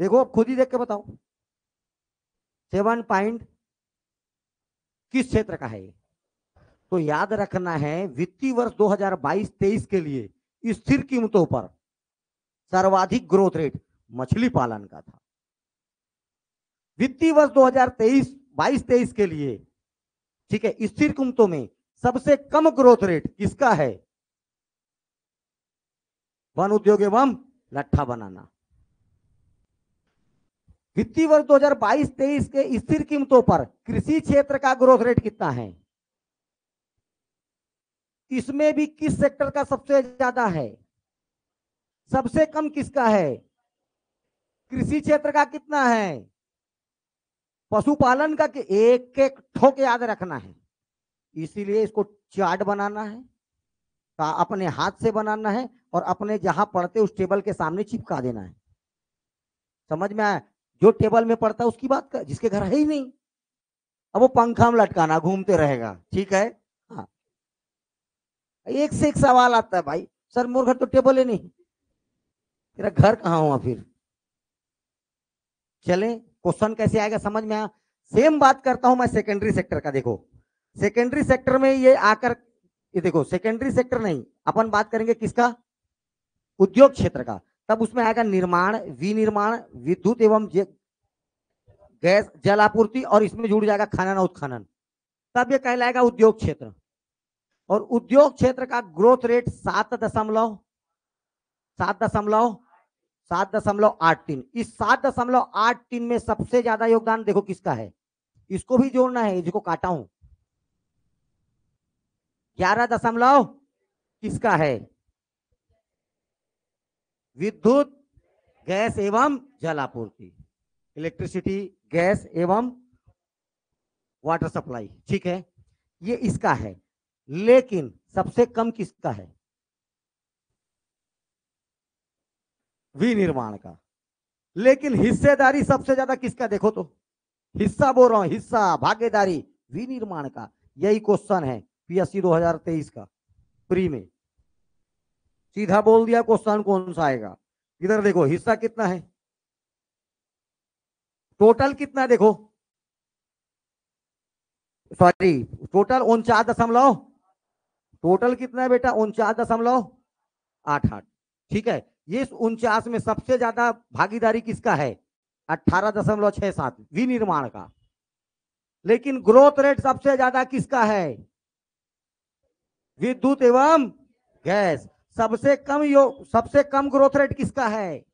देखो खुद ही देख के बताओ। 7 पॉइंट किस क्षेत्र का है? तो याद रखना है वित्तीय वर्ष 2022-23 के लिए स्थिर कीमतों पर सर्वाधिक ग्रोथ रेट मछली पालन का था। वित्तीय वर्ष 2023-22 के लिए, ठीक है, स्थिर कीमतों में सबसे कम ग्रोथ रेट किसका है? वन उद्योग एवं लट्ठा बनाना। वित्तीय वर्ष 2022-23 के स्थिर कीमतों पर कृषि क्षेत्र का ग्रोथ रेट कितना है? इसमें भी किस सेक्टर का सबसे ज्यादा है? सबसे कम किसका है? कृषि क्षेत्र का कितना है? पशुपालन का? एक एक ठोक याद रखना है, इसीलिए इसको चार्ट बनाना है, अपने हाथ से बनाना है और अपने जहां पढ़ते उस टेबल के सामने चिपका देना है। समझ में आया? जो टेबल में पढ़ता है उसकी बात कर, जिसके घर है ही नहीं, अब वो पंखा में लटकाना, घूमते रहेगा। ठीक है, हाँ। एक से एक सवाल आता है, भाई सर मोर घर तो टेबल ही नहीं, तेरा घर कहाँ हुआ फिर? चले, क्वेश्चन कैसे आएगा समझ में आया? सेम बात करता हूं मैं सेकेंडरी सेक्टर का। देखो सेकेंडरी सेक्टर में ये आकर, ये देखो सेकेंडरी सेक्टर नहीं, अपन बात करेंगे किसका? उद्योग क्षेत्र का। तब उसमें आएगा निर्माण, विनिर्माण, विद्युत एवं गैस जल आपूर्ति, और इसमें जुड़ जाएगा खनन और उत्खनन। तब ये कहलाएगा उद्योग क्षेत्र। और उद्योग क्षेत्र का ग्रोथ रेट 7.83। इस 7.83 में सबसे ज्यादा योगदान देखो किसका है? इसको भी जोड़ना है, जिसको काटा हूं। 11 किसका है? विद्युत, गैस एवं जल आपूर्ति, इलेक्ट्रिसिटी, गैस एवं वाटर सप्लाई। ठीक है, ये इसका है। लेकिन सबसे कम किसका है? विनिर्माण का। लेकिन हिस्सेदारी सबसे ज्यादा किसका? देखो तो, हिस्सा बोल रहा हूं, हिस्सा, भागीदारी, विनिर्माण का। यही क्वेश्चन है पीएससी 2023 का प्री में। सीधा बोल दिया क्वेश्चन कौन सा आएगा। इधर देखो हिस्सा कितना है, टोटल कितना है, देखो सॉरी, टोटल 49 टोटल कितना है बेटा? 49.88। ठीक है, ये 49 में सबसे ज्यादा भागीदारी किसका है? 18.67 विनिर्माण का। लेकिन ग्रोथ रेट सबसे ज्यादा किसका है? विद्युत एवं गैस। सबसे कम ग्रोथ रेट किसका है?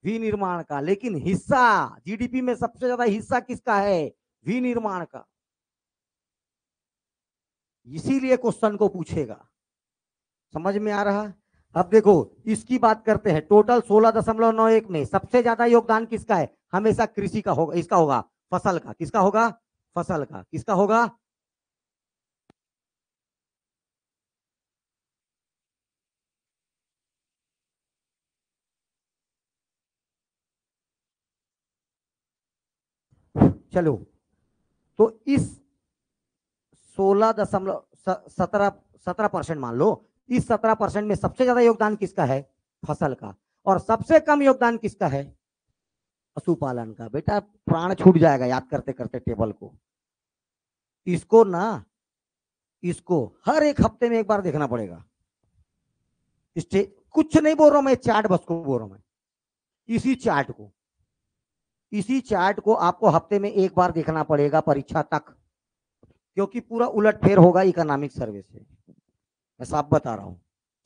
विनिर्माण का। लेकिन हिस्सा, जीडीपी में सबसे ज्यादा हिस्सा किसका है? विनिर्माण का। इसीलिए क्वेश्चन को पूछेगा। समझ में आ रहा? अब देखो इसकी बात करते हैं। टोटल 16.91 में सबसे ज्यादा योगदान किसका है? हमेशा कृषि का होगा, इसका होगा, फसल का। किसका होगा? फसल का। किसका होगा? चलो, तो इस 17% मान लो, इस 17% में सबसे ज्यादा योगदान किसका है? फसल का। और सबसे कम योगदान किसका है? पशुपालन का। बेटा प्राण छूट जाएगा याद करते करते टेबल को। इसको ना, इसको हर एक हफ्ते में एक बार देखना पड़ेगा। कुछ नहीं बोल रहा हूं मैं, चार्ट बस को बोल रहा हूं मैं। इसी चार्ट को आपको हफ्ते में एक बार देखना पड़ेगा परीक्षा तक, क्योंकि पूरा उलटफेर होगा इकोनॉमिक सर्वे से, मैं साफ बता रहा हूं।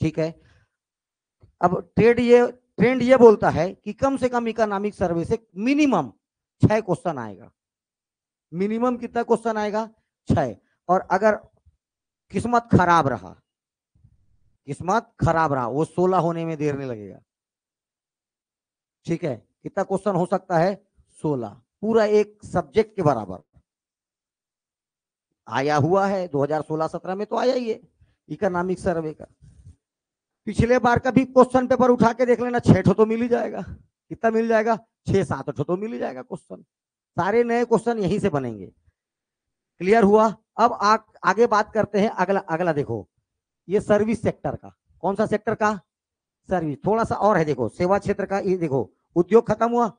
ठीक है, अब ट्रेंड ये बोलता है कि कम से कम इकोनॉमिक सर्वे से मिनिमम 6 क्वेश्चन आएगा। मिनिमम कितना क्वेश्चन आएगा? 6। और अगर किस्मत खराब रहा वो 16 होने में देर नहीं लगेगा। ठीक है, कितना क्वेश्चन हो सकता है? 16, पूरा एक सब्जेक्ट के बराबर आया हुआ है। 2016-17 में तो आया ही है इकोनॉमिक सर्वे का। पिछले बार का भी क्वेश्चन पेपर उठा के देख लेना, 6 तो मिल ही जाएगा। कितना मिल जाएगा? 6-7 तो मिल ही जाएगा क्वेश्चन। सारे नए क्वेश्चन यहीं से बनेंगे। क्लियर हुआ? अब आगे बात करते हैं। अगला देखो, ये सर्विस सेक्टर का। कौन सा सेक्टर का? सर्विस। थोड़ा सा और है, देखो सेवा क्षेत्र का। ये देखो, उद्योग खत्म हुआ,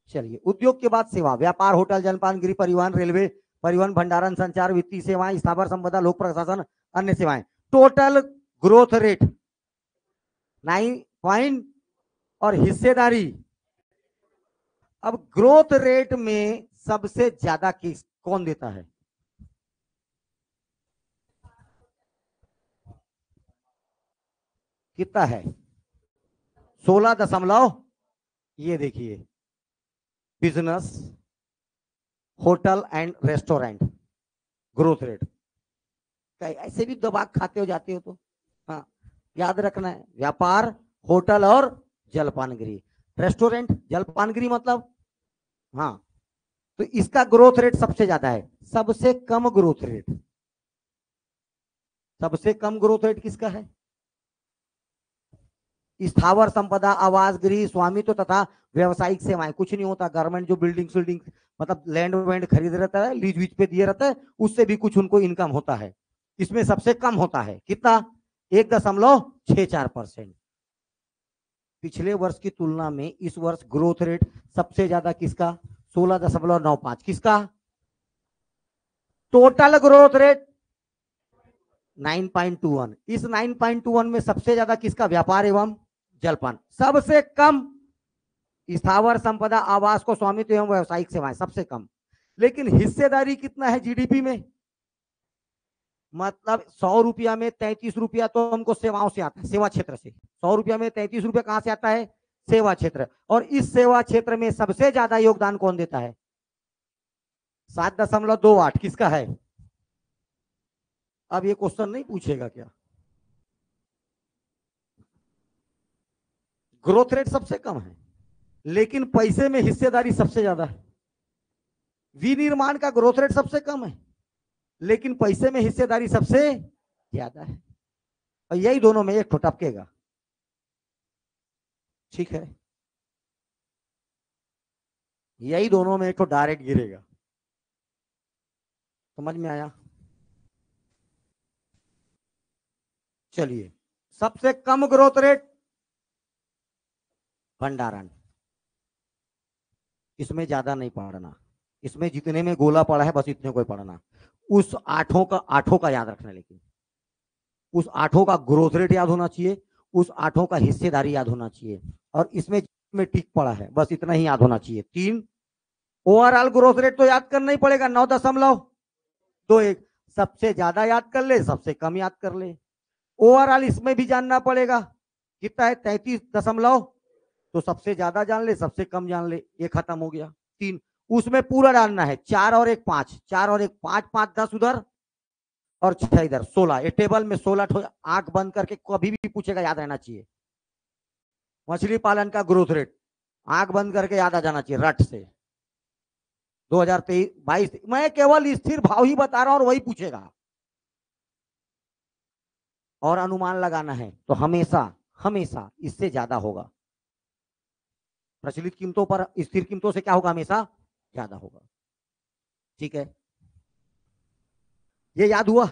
चलिए, उद्योग के बाद सेवा, व्यापार, होटल, जलपान गृह, परिवहन, रेलवे, परिवहन, भंडारण, संचार, वित्तीय सेवाएं, स्थावर संपदा, लोक प्रशासन, अन्य सेवाएं। टोटल ग्रोथ रेट 9 और हिस्सेदारी। अब ग्रोथ रेट में सबसे ज्यादा किस कौन देता है? कितना है? 16 ये देखिए, business, hotel and restaurant growth rate. ऐसे भी दबा खाते हो जाते हो तो हाँ, याद रखना है, व्यापार, होटल और जलपान गृह। रेस्टोरेंट, जलपान गृह मतलब हाँ, तो इसका ग्रोथ रेट सबसे ज्यादा है। सबसे कम ग्रोथ रेट, सबसे कम ग्रोथ रेट किसका है? स्थावर संपदा, आवास गृह, स्वामित्व तथा व्यवसायिक सेवाएं। कुछ नहीं होता, गवर्नमेंट जो बिल्डिंग मतलब लैंड वैंड खरीद रहता है, लीज वीज पे दिए रहता है, उससे भी कुछ उनको इनकम होता है। इसमें सबसे कम होता है कितना? 1.64%। पिछले वर्ष की तुलना में इस वर्ष ग्रोथ रेट सबसे ज्यादा किसका? 16.95। किसका? Total growth rate 9.21। इस 9.21 में सबसे ज्यादा किसका? व्यापार एवं जलपान। सबसे कम स्थावर संपदा, आवास को स्वामित्व एवं व्यवसायिक सेवाएं, सबसे कम। लेकिन हिस्सेदारी कितना है जीडीपी में? मतलब 100 रुपया में 33 रुपया तो हमको सेवाओं से आता है, सेवा क्षेत्र से। 100 रुपया में 33 रुपया कहां से आता है? सेवा क्षेत्र। और इस सेवा क्षेत्र में सबसे ज्यादा योगदान कौन देता है? 7.28। किसका है? अब ये क्वेश्चन नहीं पूछेगा क्या? ग्रोथ रेट सबसे कम है, लेकिन पैसे में हिस्सेदारी सबसे ज्यादा है। विनिर्माण का ग्रोथ रेट सबसे कम है, लेकिन पैसे में हिस्सेदारी सबसे ज्यादा है। और यही दोनों में एक ठो टपकेगा। ठीक है, यही दोनों में एक ठो डायरेक्ट गिरेगा। समझ में आया? चलिए, सबसे कम ग्रोथ रेट भंडारण। इसमें ज्यादा नहीं पढ़ना, इसमें जितने में गोला पड़ा है बस इतने को पढ़ना। उस आठों का याद रखना, लेकिन उस आठों का ग्रोथ रेट याद होना चाहिए, उस आठों का हिस्सेदारी याद होना चाहिए, और इसमें में टिक पड़ा है बस इतना ही याद होना चाहिए। 3 ओवरऑल ग्रोथ रेट तो याद करना ही पड़ेगा, 9.21। सबसे ज्यादा याद कर ले, सबसे कम याद कर ले। ओवरऑल इसमें भी जानना पड़ेगा, कितना है? 33 तो सबसे ज्यादा जान ले, सबसे कम जान ले, ये खत्म हो गया। 3 उसमें पूरा डालना है, 4 और 1 5, 4 और 1 5, 5 10 उधर और 6 इधर, 16। ये टेबल में 16 आंख बंद करके कभी भी पूछेगा, याद रहना चाहिए। मछली पालन का ग्रोथ रेट आंख बंद करके याद आ जाना चाहिए रट से। 2023-22 मैं केवल स्थिर भाव ही बता रहा हूं और वही पूछेगा। और अनुमान लगाना है तो हमेशा हमेशा इससे ज्यादा होगा। प्रचलित कीमतों पर स्थिर कीमतों से क्या होगा? हमेशा ज्यादा होगा। ठीक है, ये याद हुआ?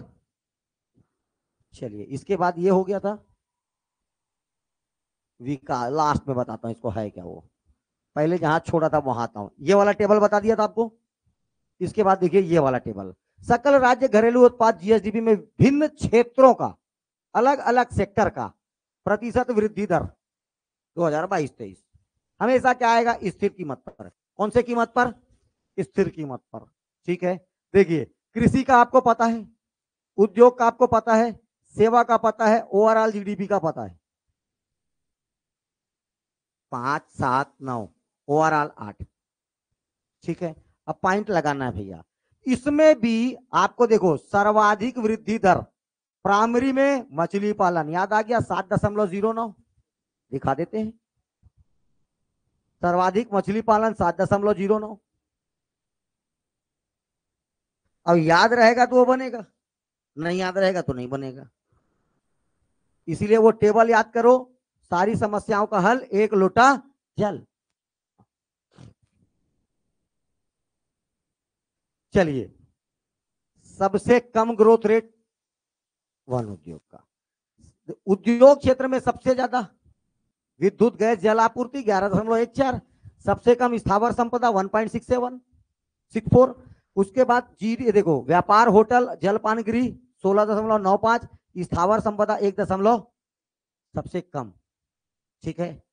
चलिए, इसके बाद ये हो गया था विकास। लास्ट में बताता हूं इसको है क्या वो, पहले जहां छोड़ा था वहां आता हूं। ये वाला टेबल बता दिया था आपको। इसके बाद देखिए ये वाला टेबल, सकल राज्य घरेलू उत्पाद जीएसडीपी में भिन्न क्षेत्रों का, अलग अलग सेक्टर का प्रतिशत वृद्धि दर 2022-23 हमेशा क्या आएगा? स्थिर कीमत पर। कौन से कीमत पर? स्थिर कीमत पर। ठीक है, देखिए कृषि का आपको पता है, उद्योग का आपको पता है, सेवा का पता है, ओवरऑल जीडीपी का पता है। 5 7 9 ओवरऑल 8। ठीक है, अब पॉइंट लगाना है भैया। इसमें भी आपको देखो सर्वाधिक वृद्धि दर प्राइमरी में मछली पालन, याद आ गया? 7.09 दिखा देते हैं। सर्वाधिक मछली पालन 7.09। अब याद रहेगा तो वो बनेगा, नहीं याद रहेगा तो नहीं बनेगा। इसीलिए वो टेबल याद करो, सारी समस्याओं का हल एक लोटा जल। चलिए, सबसे कम ग्रोथ रेट वन उद्योग का। उद्योग क्षेत्र में सबसे ज्यादा विद्युत गैस जल आपूर्ति 11.14, सबसे कम स्थावर संपदा 1.6764। उसके बाद जी देखो व्यापार होटल जलपान गृह 16.95, स्थावर संपदा 1 सबसे कम। ठीक है,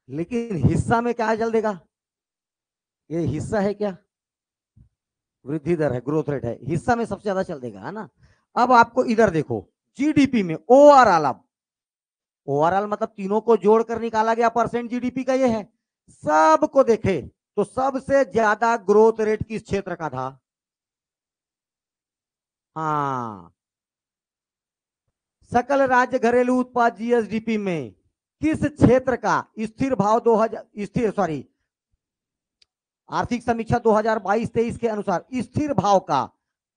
लेकिन हिस्सा में क्या चल देगा, ये हिस्सा है क्या, वृद्धि दर है, ग्रोथ रेट है, हिस्सा में सबसे ज्यादा चल देगा, है ना। अब आपको इधर देखो जीडीपी में ओवरऑल, अब ओवरऑल मतलब तीनों को जोड़कर निकाला गया परसेंट जीडीपी का ये है। सबको देखे तो सबसे ज्यादा ग्रोथ रेट किस क्षेत्र का था, हाँ, सकल राज्य घरेलू उत्पाद जीएसडीपी में किस क्षेत्र का स्थिर भाव 2000 स्थिर सॉरी आर्थिक समीक्षा 2022-23 के अनुसार स्थिर भाव का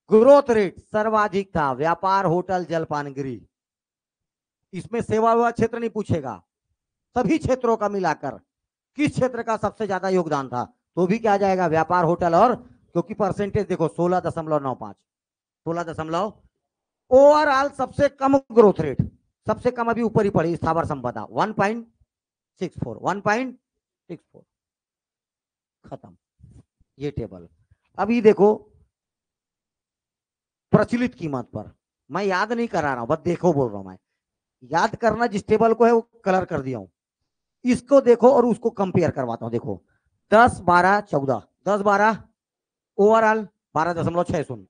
ग्रोथ रेट सर्वाधिक था, व्यापार होटल जलपान गृह। इसमें सेवा विभाग क्षेत्र नहीं पूछेगा, सभी क्षेत्रों का मिलाकर किस क्षेत्र का सबसे ज्यादा योगदान था, तो भी क्या जाएगा, व्यापार होटल। और क्योंकि परसेंटेज देखो 16.95, 16 ओवरऑल सबसे कम ग्रोथ रेट, सबसे कम अभी ऊपर ही पड़ी स्थावर संपदा 1.64, 1.64 खत्म ये टेबल। अभी देखो प्रचलित कीमत पर, मैं याद नहीं करा रहा हूं, बस देखो बोल रहा हूं, मैं याद करना जिस टेबल को है वो कलर कर दिया हूं, इसको देखो और उसको कंपेयर करवाता हूं। देखो 10 12 14, 10 12 ओवरऑल 12.60,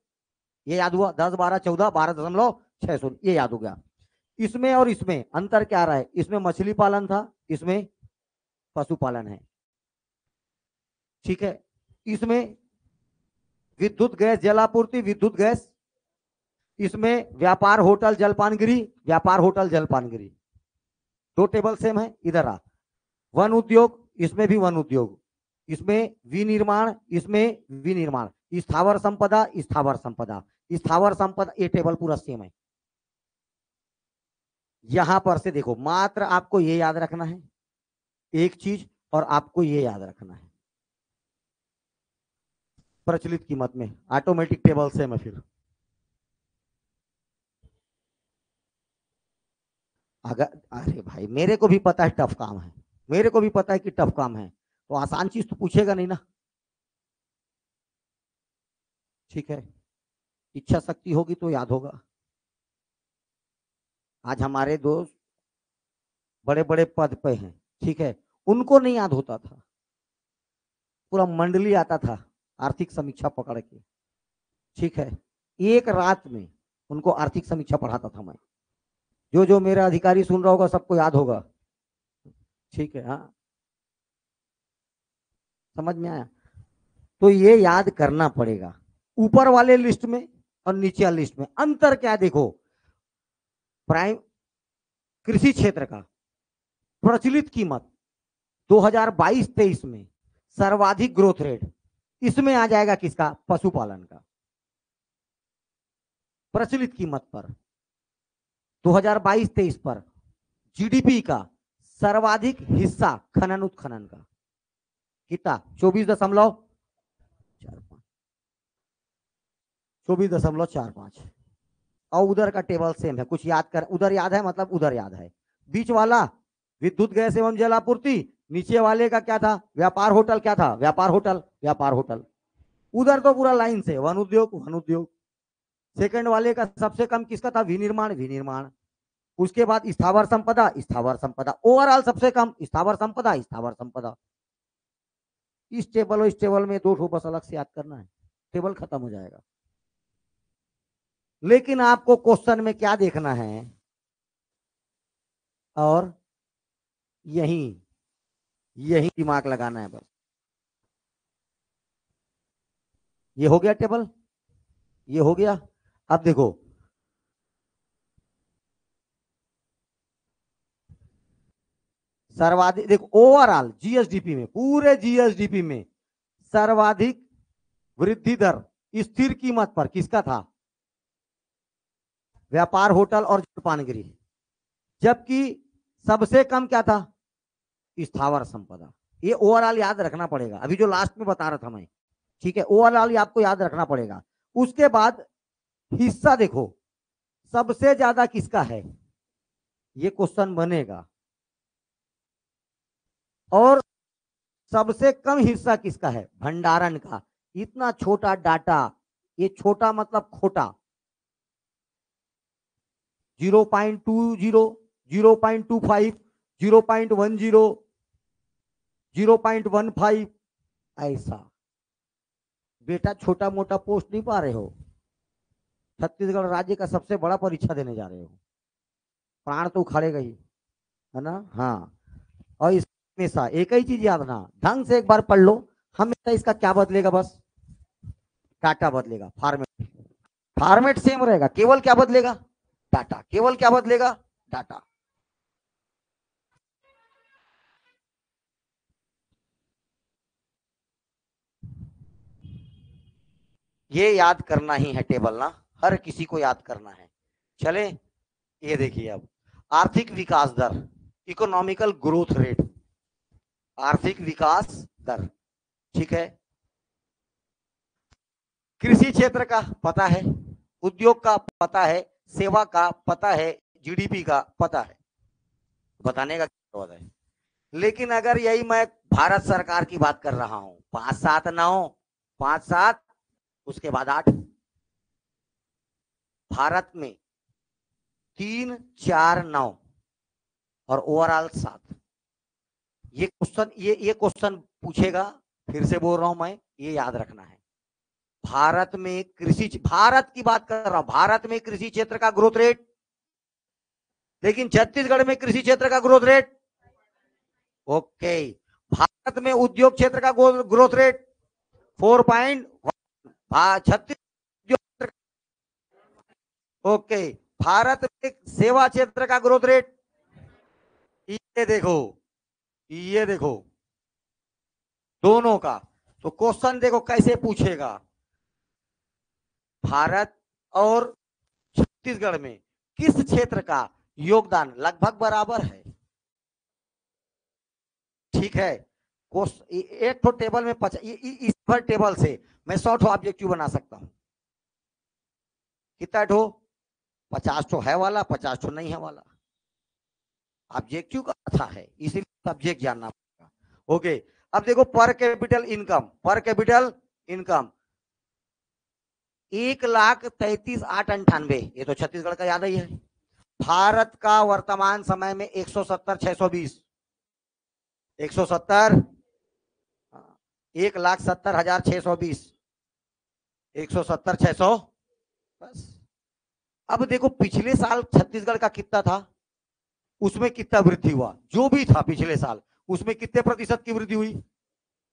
ये याद हुआ, 10 12 14 12.60 ये याद हो गया। इसमें और इसमें अंतर क्या रहा है, इसमें मछली पालन था, इसमें पशुपालन है। ठीक है, इसमें विद्युत गैस जलापूर्ति, विद्युत गैस, इसमें व्यापार होटल जलपान गृह, व्यापार होटल जलपान गृह, दो टेबल सेम है। इधर आ वन उद्योग, इसमें भी वन उद्योग, इसमें विनिर्माण, इसमें विनिर्माण, स्थावर संपदा, स्थावर संपदा, स्थावर संपदा, ये टेबल पूरा सेम है। यहां पर से देखो मात्र आपको ये याद रखना है एक चीज, और आपको ये याद रखना है प्रचलित कीमत में ऑटोमेटिक टेबल सेम है। फिर अगर अरे भाई मेरे को भी पता है टफ काम है, मेरे को भी पता है कि टफ काम है, तो आसान चीज तो पूछेगा नहीं ना। ठीक है, इच्छा शक्ति होगी तो याद होगा। आज हमारे दोस्त बड़े बड़े पद पे हैं, ठीक है, उनको नहीं याद होता था, पूरा मंडली आता था आर्थिक समीक्षा पकड़ के। ठीक है, एक रात में उनको आर्थिक समीक्षा पढ़ाता था मैं, जो जो मेरा अधिकारी सुन रहा होगा सबको याद होगा। ठीक है, हाँ समझ में आया। तो ये याद करना पड़ेगा, ऊपर वाले लिस्ट में और नीचे वाले लिस्ट में अंतर क्या देखो। प्राइम कृषि क्षेत्र का प्रचलित कीमत 2022-23 में सर्वाधिक ग्रोथ रेट, इसमें आ जाएगा किसका, पशुपालन का। प्रचलित कीमत पर 2022-23 पर जीडीपी का सर्वाधिक हिस्सा खनन उत्खनन का कितना, 24.45 और उधर का टेबल सेम है, कुछ याद कर, उधर याद है मतलब उधर याद है। बीच वाला विद्युत गैस एवं जलापूर्ति, नीचे वाले का क्या था, व्यापार होटल, क्या था, व्यापार होटल, व्यापार होटल। उधर तो पूरा लाइन से वन उद्योग, वन उद्योग। सेकंड वाले का सबसे कम किसका था, विनिर्माण, विनिर्माण। उसके बाद स्थावर संपदा, स्थावर संपदा, ओवरऑल सबसे कम स्थावर संपदा, स्थावर संपदा। इस टेबल और इस टेबल में दो ठो बस अलग से याद करना है, टेबल खत्म हो जाएगा। लेकिन आपको क्वेश्चन में क्या देखना है, और यही यही दिमाग लगाना है बस। ये हो गया टेबल, ये हो गया। अब देखो सर्वाधिक, देखो ओवरऑल जीएसडीपी में, पूरे जीएसडीपी में सर्वाधिक वृद्धि दर स्थिर कीमत पर किसका था, व्यापार होटल और जलपान गृह। जबकि सबसे कम क्या था, स्थावर संपदा। ये ओवरऑल याद रखना पड़ेगा, अभी जो लास्ट में बता रहा था मैं। ठीक है, ओवरऑल आपको याद रखना पड़ेगा। उसके बाद हिस्सा देखो सबसे ज्यादा किसका है, ये क्वेश्चन बनेगा। और सबसे कम हिस्सा किसका है? भंडारण का। इतना छोटा डाटा, ये छोटा मतलब खोटा। 0.20, 0.25, 0.10, 0.15, ऐसा। बेटा छोटा मोटा पोस्ट नहीं पा रहे हो, छत्तीसगढ़ राज्य का सबसे बड़ा परीक्षा देने जा रहे हो, प्राण तो उखाड़ेगा ही, है ना? हाँ। और इस हमेशा एक ही चीज याद रखना, ढंग से एक बार पढ़ लो, हमेशा इसका क्या बदलेगा? बस डाटा बदलेगा, फॉर्मेट। फॉर्मेट सेम रहेगा, केवल क्या बदलेगा? डाटा। केवल क्या बदलेगा? डाटा। ये याद करना ही है टेबल ना, हर किसी को याद करना है। चले, ये देखिए अब, आर्थिक विकास दर, इकोनॉमिकल ग्रोथ रेट, आर्थिक विकास दर, ठीक है। कृषि क्षेत्र का पता है, उद्योग का पता है, सेवा का पता है, जीडीपी का पता है, बताने का क्या जरूरत है? लेकिन अगर यही मैं भारत सरकार की बात कर रहा हूं, 5, 7, 9, 5, 7, उसके बाद 8, भारत में 3, 4, 9 और ओवरऑल 7। ये क्वेश्चन पूछेगा, फिर से बोल रहा हूं मैं, ये याद रखना है। भारत में कृषि, भारत की बात कर रहा हूं, भारत में कृषि क्षेत्र का ग्रोथ रेट, लेकिन छत्तीसगढ़ में कृषि क्षेत्र का ग्रोथ रेट, ओके। भारत में उद्योग क्षेत्र का ग्रोथ रेट 4.1, छत्तीस, ओके। भारत में सेवा क्षेत्र का ग्रोथ रेट, ये देखो, ये देखो दोनों का। तो क्वेश्चन देखो कैसे पूछेगा, भारत और छत्तीसगढ़ में किस क्षेत्र का योगदान लगभग बराबर है? ठीक है। एक तो टेबल में इस पर टेबल से मैं 100 ऑब्जेक्टिव बना सकता हूं। कितना ठो? 50 ठो है वाला, 50 ठो नहीं है वाला। ऑब्जेक्टिव का अच्छा है, इसीलिए सब्जेक्ट जानना पड़ेगा। ओके। अब देखो पर कैपिटल इनकम, पर कैपिटल इनकम 1,33,898, ये तो छत्तीसगढ़ का याद ही है। भारत का वर्तमान समय में 170,620, 170, 1,70,620, 170,600, बस। अब देखो पिछले साल छत्तीसगढ़ का कितना था, उसमें कितना वृद्धि हुआ, जो भी था पिछले साल, उसमें कितने प्रतिशत की वृद्धि हुई?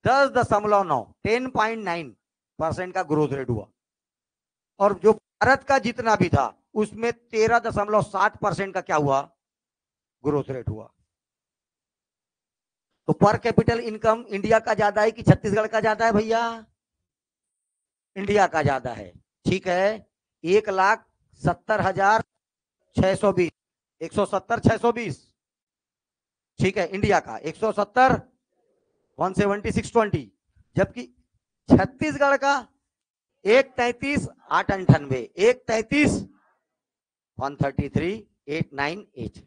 10.9, 10.9% का ग्रोथ रेट हुआ। और जो भारत का जितना भी था, उसमें 13.7% का क्या हुआ? ग्रोथ रेट हुआ। तो पर कैपिटल इनकम इंडिया का ज्यादा है कि छत्तीसगढ़ का ज्यादा है भैया? इंडिया का ज्यादा है, ठीक है। 1,70,620, 170,620, ठीक है। इंडिया का 170, 17620, जबकि छत्तीसगढ़ का 1,33,898, 1,33,133,898।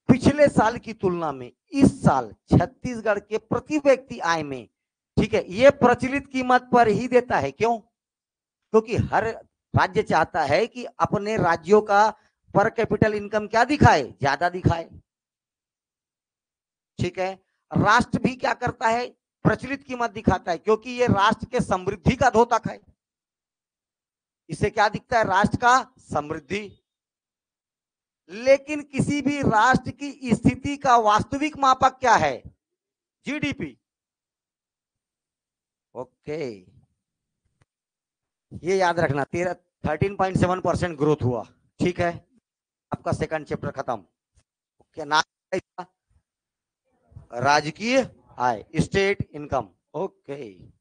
पिछले साल की तुलना में इस साल छत्तीसगढ़ के प्रति व्यक्ति आय में, ठीक है, ये प्रचलित कीमत पर ही देता है। क्यों? क्योंकि हर राज्य चाहता है कि अपने राज्यों का पर कैपिटल इनकम क्या दिखाए? ज्यादा दिखाए, ठीक है। राष्ट्र भी क्या करता है? प्रचलित कीमत दिखाता है, क्योंकि ये राष्ट्र के समृद्धि का द्योतक है। इससे क्या दिखता है? राष्ट्र का समृद्धि। लेकिन किसी भी राष्ट्र की स्थिति का वास्तविक मापक क्या है? GDP, okay. ये याद रखना, 13.7% ग्रोथ हुआ, ठीक है। आपका सेकंड चैप्टर खत्म। क्या नाम? राजकीय आय, स्टेट इनकम, ओके।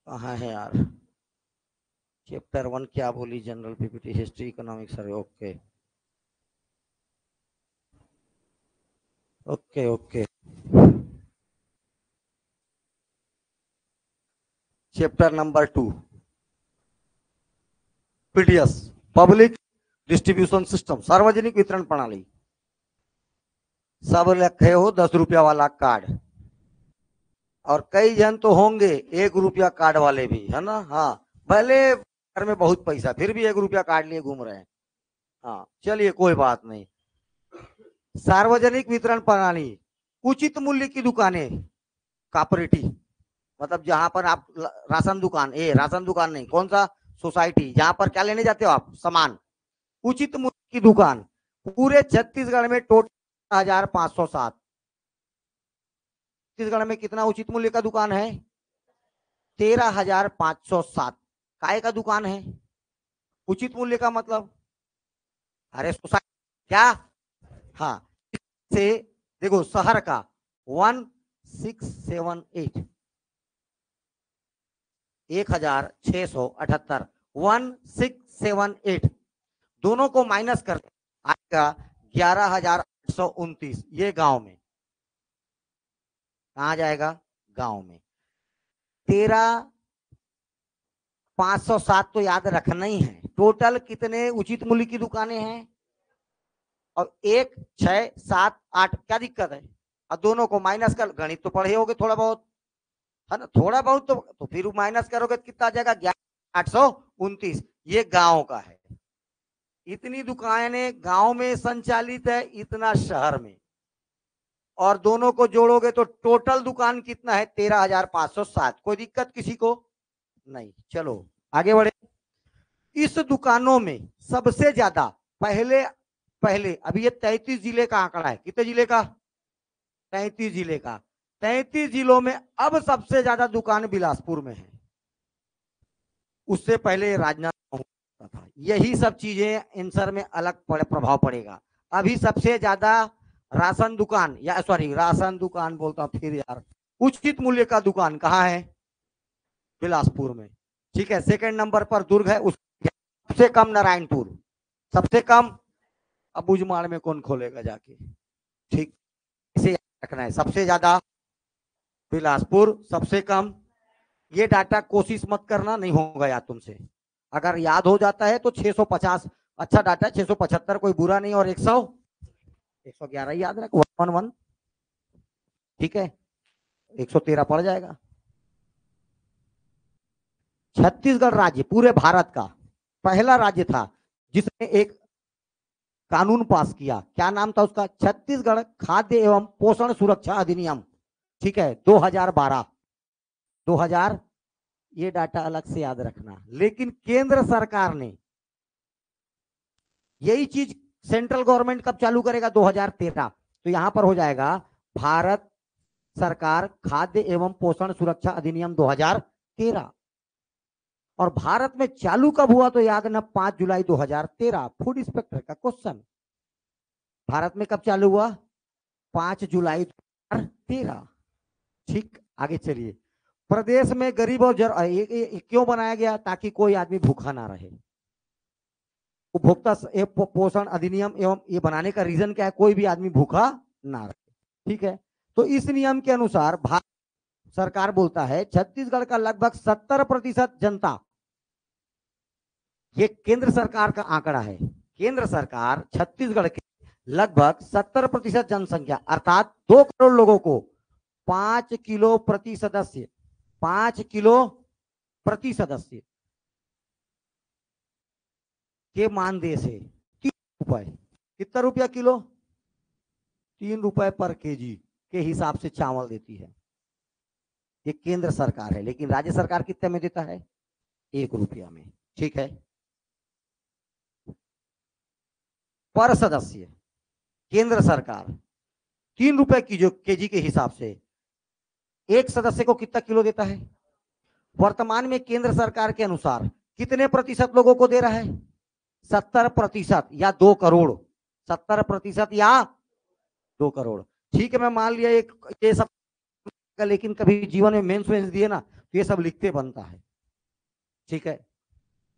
कहाँ है यार? चैप्टर 1 क्या बोली? General PPT, history, economics, survey. Okay okay okay. Chapter number 2, PDS, public distribution system, सार्वजनिक वितरण प्रणाली। सब रखे हो 10 रुपया वाला कार्ड, और कई जन तो होंगे 1 रुपया कार्ड वाले भी, है ना? हाँ, भले घर में बहुत पैसा, फिर भी 1 रुपया कार्ड लिए घूम रहे हैं। हाँ चलिए, कोई बात नहीं। सार्वजनिक वितरण प्रणाली, उचित मूल्य की दुकानें, कॉपरेटिव, मतलब जहां पर आप राशन दुकान, राशन दुकान नहीं, कौन सा, सोसाइटी, जहां पर क्या लेने जाते हो आप, सामान। उचित मूल्य की दुकान पूरे छत्तीसगढ़ में टोटल 1507। छत्तीसगढ़ में कितना उचित मूल्य का दुकान है? 13,507। काय का दुकान है? उचित मूल्य का मतलब, अरे सोसाइटी क्या? हाँ, से देखो, शहर का 1678, 1678, 1678, दोनों को माइनस कर आएगा 11,829। ये गांव में, कहा जाएगा? गांव में। 13,507 तो याद रखना ही है। टोटल कितने उचित मूल्य की दुकानें हैं? और 1, 6, 7, 8, क्या दिक्कत है? और दोनों को माइनस कर, गणित तो पढ़े होगे थोड़ा बहुत, है ना? थोड़ा बहुत तो फिर माइनस करोगे तो कितना आ जाएगा? 11,829। ये गांव का है। इतनी दुकानें गांव में संचालित है, इतना शहर में, और दोनों को जोड़ोगे तो टोटल दुकान कितना है? 13,507। कोई दिक्कत किसी को? नहीं। चलो आगे बढ़े। इस दुकानों में सबसे ज्यादा, पहले पहले अभी ये 33 जिले का आंकड़ा है। कितने जिले का? 33 जिले का। 33 जिलों में अब सबसे ज्यादा दुकान बिलासपुर में है। उससे पहले राजनांदगांव था। यही सब चीजें आंसर में अलग प्रभाव पड़ेगा। अभी सबसे ज्यादा राशन दुकान, या सॉरी, राशन दुकान बोलता फिर यार, उचित मूल्य का दुकान कहाँ है? बिलासपुर में। ठीक है, सेकंड नंबर पर दुर्ग है, उस सबसे कम नारायणपुर, सबसे कम। अब बुझमाड़ में कौन खोलेगा जाके? ठीक, इसे रखना है। सबसे ज्यादा बिलासपुर, सबसे कम। ये डाटा कोशिश मत करना, नहीं होगा याद तुमसे। अगर याद हो जाता है तो 650 अच्छा डाटा है, 675 कोई बुरा नहीं, और 111 याद रख, 111। ठीक है, 113 पड़ जाएगा। छत्तीसगढ़ राज्य पूरे भारत का पहला राज्य था जिसने एक कानून पास किया। क्या नाम था उसका? छत्तीसगढ़ खाद्य एवं पोषण सुरक्षा अधिनियम। ठीक है, 2012, 2000। ये डाटा अलग से याद रखना। लेकिन केंद्र सरकार ने यही चीज, सेंट्रल गवर्नमेंट कब चालू करेगा? 2013। तो यहां पर हो जाएगा भारत सरकार खाद्य एवं पोषण सुरक्षा अधिनियम 2013। और भारत में चालू कब हुआ? तो याद ना, 5 जुलाई 2013। फूड इंस्पेक्टर का क्वेश्चन, भारत में कब चालू हुआ? 5 जुलाई 2013। ठीक, आगे चलिए। प्रदेश में गरीब और क्यों बनाया गया? ताकि कोई आदमी भूखा ना रहे। उपभोक्ता पोषण अधिनियम एवं ये बनाने का रीजन क्या है? कोई भी आदमी भूखा ना रहे। ठीक है, तो इस नियम के अनुसार भारत सरकार बोलता है छत्तीसगढ़ का लगभग 70% जनता, ये केंद्र सरकार का आंकड़ा है, केंद्र सरकार छत्तीसगढ़ के लगभग 70% जनसंख्या अर्थात 2 करोड़ लोगों को 5 किलो प्रति सदस्य, 5 किलो प्रति सदस्य के मानदेय से 3 रुपए, कितना रुपया किलो? 3 रुपए पर केजी के हिसाब से चावल देती है। ये केंद्र सरकार है। लेकिन राज्य सरकार कितने में देता है? 1 रुपया में। ठीक है, पर सदस्य केंद्र सरकार 3 रुपए की जो केजी के हिसाब से एक सदस्य को कितना किलो देता है? वर्तमान में केंद्र सरकार के अनुसार कितने प्रतिशत लोगों को दे रहा है? 70% या 2 करोड़। 70% या 2 करोड़। ठीक है, मैं मान लिया एक ये सब, लेकिन कभी जीवन में मेंस वेंस दिए ना, ये सब लिखते बनता है, ठीक है।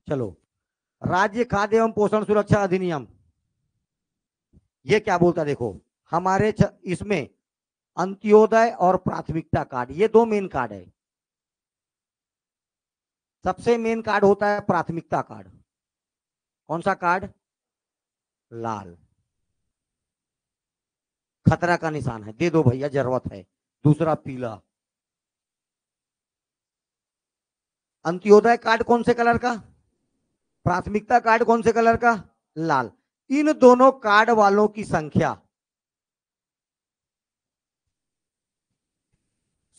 चलो, राज्य खाद्य एवं पोषण सुरक्षा अधिनियम, ये क्या बोलता है देखो, हमारे इसमें अंत्योदय और प्राथमिकता कार्ड, ये दो मेन कार्ड है। सबसे मेन कार्ड होता है प्राथमिकता कार्ड। कौन सा कार्ड? लाल, खतरा का निशान है, दे दो भैया जरूरत है। दूसरा पीला। अंत्योदय कार्ड कौन से कलर का? प्राथमिकता कार्ड कौन से कलर का? लाल। इन दोनों कार्ड वालों की संख्या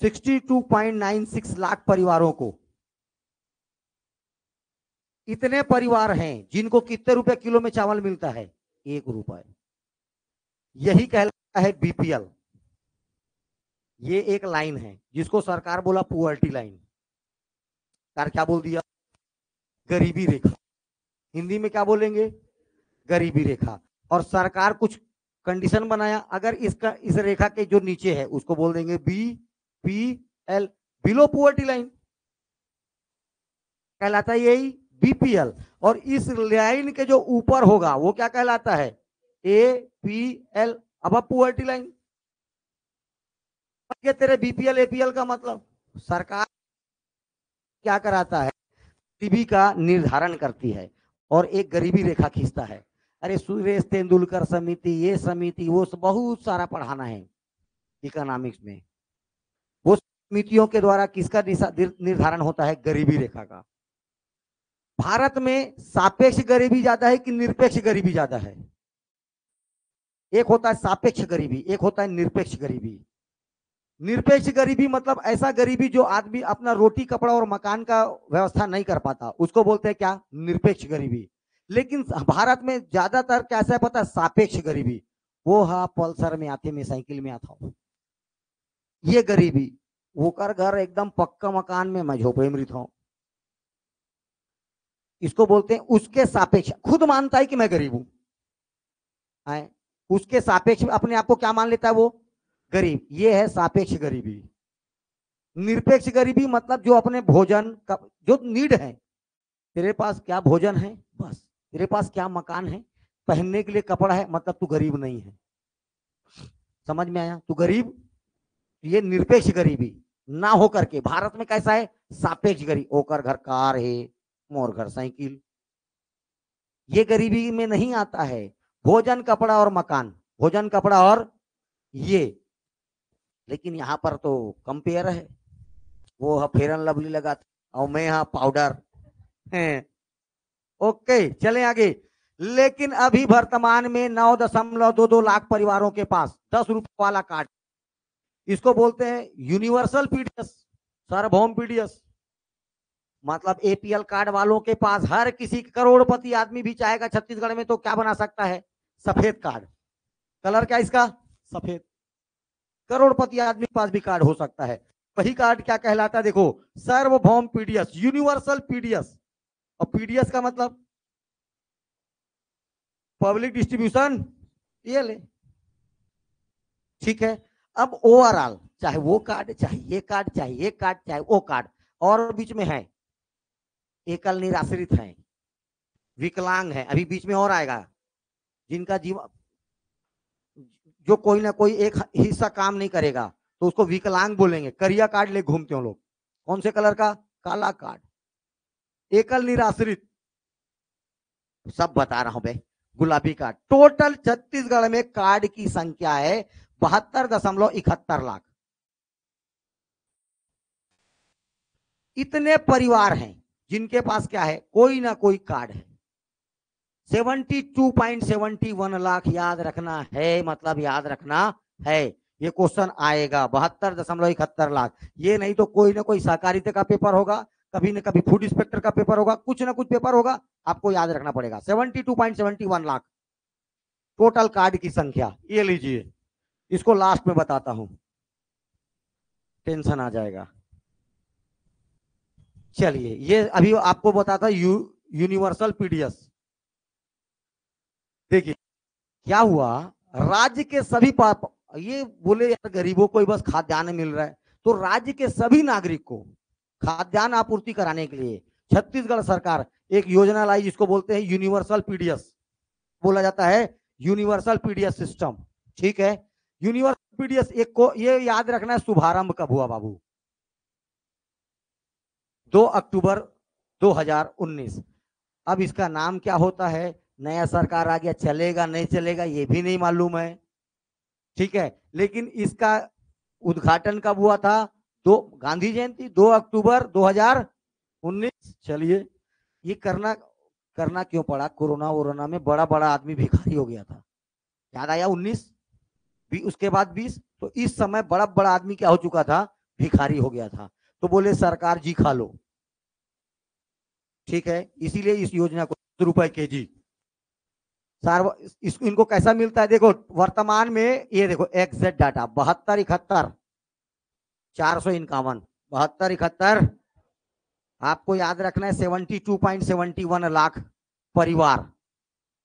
62.96 लाख परिवारों को, इतने परिवार हैं जिनको कितने रुपए किलो में चावल मिलता है? 1 रुपए। यही कहलाता है बीपीएल। ये एक लाइन है जिसको सरकार बोला पुअर्टी लाइन। सरकार क्या बोल दिया? गरीबी रेखा। हिंदी में क्या बोलेंगे? गरीबी रेखा। और सरकार कुछ कंडीशन बनाया, अगर इस रेखा के जो नीचे है उसको बोल देंगे BPL, बिलो पुअर्टी लाइन, कहलाता है यही बीपीएल। और इस लाइन के जो ऊपर होगा वो क्या कहलाता है? APL, अब पुअर्टी लाइन। तेरे बीपीएल एपीएल का मतलब सरकार क्या कराता है? गरीबी का निर्धारण करती है और एक गरीबी रेखा खींचता है। अरे सुरेश तेंदुलकर समिति, ये समिति, वो बहुत सारा पढ़ाना है इकोनॉमिक्स में। वो समितियों के द्वारा किसका निर्धारण होता है? गरीबी रेखा का। भारत में सापेक्ष गरीबी ज्यादा है कि निरपेक्ष गरीबी ज्यादा है? एक होता है सापेक्ष गरीबी, एक होता है निरपेक्ष गरीबी। निरपेक्ष गरीबी मतलब ऐसा गरीबी जो आदमी अपना रोटी कपड़ा और मकान का व्यवस्था नहीं कर पाता, उसको बोलते हैं क्या? निरपेक्ष गरीबी। लेकिन भारत में ज्यादातर कैसा है पता है? सापेक्ष गरीबी। वो हाँ पल्सर में आते, मैं साइकिल में आता हूं, ये गरीबी। वो कर घर एकदम पक्का मकान में, मैं झोपड़े में रहता हूं, इसको बोलते हैं उसके सापेक्ष। खुद मानता है कि मैं गरीब हूं, उसके सापेक्ष अपने आप को क्या मान लेता है? वो गरीब। ये है सापेक्ष गरीबी। निरपेक्ष गरीबी मतलब जो अपने भोजन का जो नीड है, तेरे पास क्या भोजन है बस, तेरे पास क्या मकान है, पहनने के लिए कपड़ा है, मतलब तू गरीब नहीं है। समझ में आया? तू गरीब। ये निरपेक्ष गरीबी ना हो करके भारत में कैसा है? सापेक्ष गरीब। ओकर घर कार है, मोर घर साइकिल, ये गरीबी में नहीं आता है। भोजन कपड़ा और मकान, भोजन कपड़ा और ये। लेकिन यहां पर तो कंपेयर है, वो फेयर एंड लवली लगाता और मैं यहाँ पाउडर है। ओके चले आगे। लेकिन अभी वर्तमान में 9.22 लाख परिवारों के पास 10 रुपए वाला कार्ड, इसको बोलते हैं यूनिवर्सल पीडीएस, सार्वभौम पीडीएस। मतलब एपीएल कार्ड वालों के पास हर किसी करोड़पति आदमी भी चाहेगा छत्तीसगढ़ में तो क्या बना सकता है? सफेद कार्ड। कलर क्या इसका? सफेद। करोड़पति आदमी के पास भी कार्ड हो सकता है। वही कार्ड क्या कहलाता है देखो? सार्वभौम पीडीएस, यूनिवर्सल पीडीएस। और पीडीएस का मतलब पब्लिक डिस्ट्रीब्यूशन, ये ले, ठीक है। अब ओवरऑल चाहे वो कार्ड, चाहे ये कार्ड, चाहे ये कार्ड, चाहे वो कार्ड, और बीच में है एकल निराश्रित है, विकलांग है, अभी बीच में और आएगा, जिनका जीवन जो कोई ना कोई एक हिस्सा काम नहीं करेगा तो उसको विकलांग बोलेंगे। करिया कार्ड ले घूमते हो लोग, कौन से कलर का? काला कार्ड। एकल निराश्रित, सब बता रहा हूं भाई, गुलाबी कार्ड। टोटल छत्तीसगढ़ में कार्ड की संख्या है 72.71 लाख। इतने परिवार हैं जिनके पास क्या है? कोई ना कोई कार्ड है। 72.71 लाख याद रखना है, मतलब याद रखना है। ये क्वेश्चन आएगा 72.71 लाख। ये नहीं तो कोई ना कोई सहकारिता का पेपर होगा, कभी ना कभी फूड इंस्पेक्टर का पेपर होगा, कुछ ना कुछ पेपर होगा, आपको याद रखना पड़ेगा। 72.71 लाख टोटल कार्ड की संख्या। ये लीजिए, इसको लास्ट में बताता हूं, टेंशन आ जाएगा। चलिए ये अभी आपको बताता यूनिवर्सल पीडीएस। देखिए क्या हुआ, राज्य के सभी ये बोले यार गरीबों को ही बस खाद्यान्न मिल रहा है, तो राज्य के सभी नागरिक को खाद्यान्न आपूर्ति कराने के लिए छत्तीसगढ़ सरकार एक योजना लाई जिसको बोलते हैं यूनिवर्सल पीडीएस, बोला जाता है यूनिवर्सल पीडीएस सिस्टम। ठीक है, यूनिवर्सल पीडीएस एक को ये याद रखना है शुभारंभ कब हुआ बाबू, 2 अक्टूबर 2019। अब इसका नाम क्या होता है, नया सरकार आ गया, चलेगा नहीं चलेगा ये भी नहीं मालूम है। ठीक है, लेकिन इसका उद्घाटन कब हुआ था, गांधी जयंती 2 अक्टूबर 2019। चलिए, ये करना क्यों पड़ा, कोरोना वोरोना में बड़ा बड़ा आदमी भिखारी हो गया था, याद आया 19 उसके बाद 20, तो इस समय बड़ा बड़ा आदमी क्या हो चुका था, भिखारी हो गया था। तो बोले सरकार जी खा लो। ठीक है, इसीलिए इस योजना को ₹100 kg इनको कैसा मिलता है, देखो वर्तमान में ये देखो एग्जैक्ट डाटा 72 71 451 72 71, आपको याद रखना है 72.71 लाख परिवार,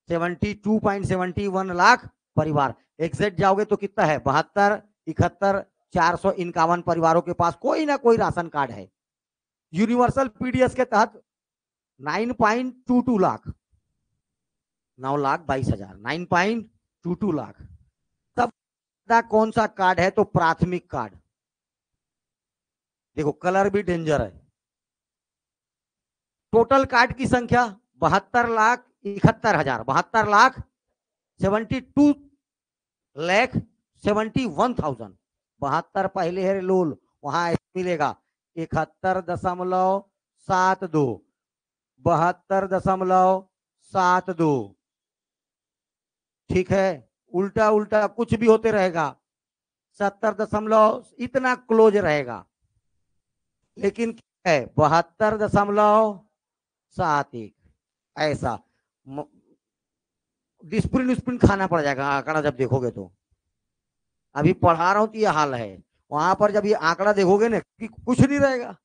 72.71 लाख परिवार। एग्जैक्ट जाओगे तो कितना है, 72 71 451 परिवारों के पास कोई ना कोई राशन कार्ड है। यूनिवर्सल पीडीएस के तहत 9.22 लाख, 9,22,000, 9.22 लाख। तब कौन सा कार्ड है, तो प्राथमिक कार्ड। देखो कलर भी डेंजर है। टोटल कार्ड की संख्या 72,71,000, 72,72,71,000। 72 पहले है लोल, वहां मिलेगा 71.72, 72.72। ठीक है, उल्टा उल्टा कुछ भी होते रहेगा, 70 इतना क्लोज रहेगा, लेकिन क्या है 72.71। ऐसा डिस्प्रिन खाना पड़ जाएगा आंकड़ा जब देखोगे तो। अभी पढ़ा रहा हूं तो ये हाल है, वहां पर जब ये आंकड़ा देखोगे ना कि कुछ नहीं रहेगा।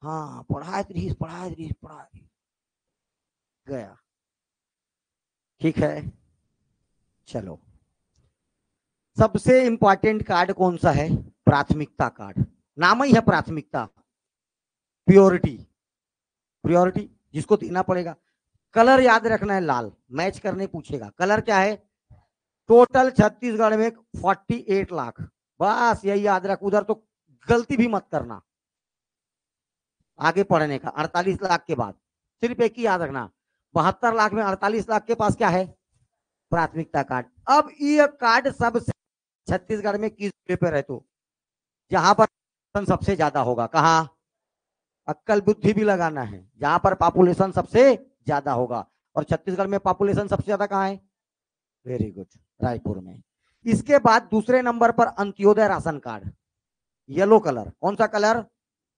हाँ पढ़ा गया। ठीक है, चलो, सबसे इंपॉर्टेंट कार्ड कौन सा है, प्राथमिकता कार्ड। नाम ही है प्राथमिकता, प्योरिटी, प्रियोरिटी जिसको देना पड़ेगा। कलर याद रखना है लाल, मैच करने पूछेगा। कलर क्या है, टोटल छत्तीसगढ़ में 48 लाख, बस यही याद रख, उधर तो गलती भी मत करना आगे पढ़ने का। 48 लाख के बाद सिर्फ एक ही याद रखना, 72 लाख में 48 लाख के पास क्या है, प्राथमिकता कार्ड। अब ये कार्ड सबसे छत्तीसगढ़ में किस पेपर है, तो जहां पर सबसे ज्यादा होगा, कहां, अक्कल बुद्धि भी लगाना है, जहां पर पॉपुलेशन सबसे ज्यादा होगा। और छत्तीसगढ़ में पॉपुलेशन सबसे ज्यादा कहां है, वेरी गुड, रायपुर में। इसके बाद दूसरे नंबर पर Antyodaya ration card, yellow colour. कौन सा कलर,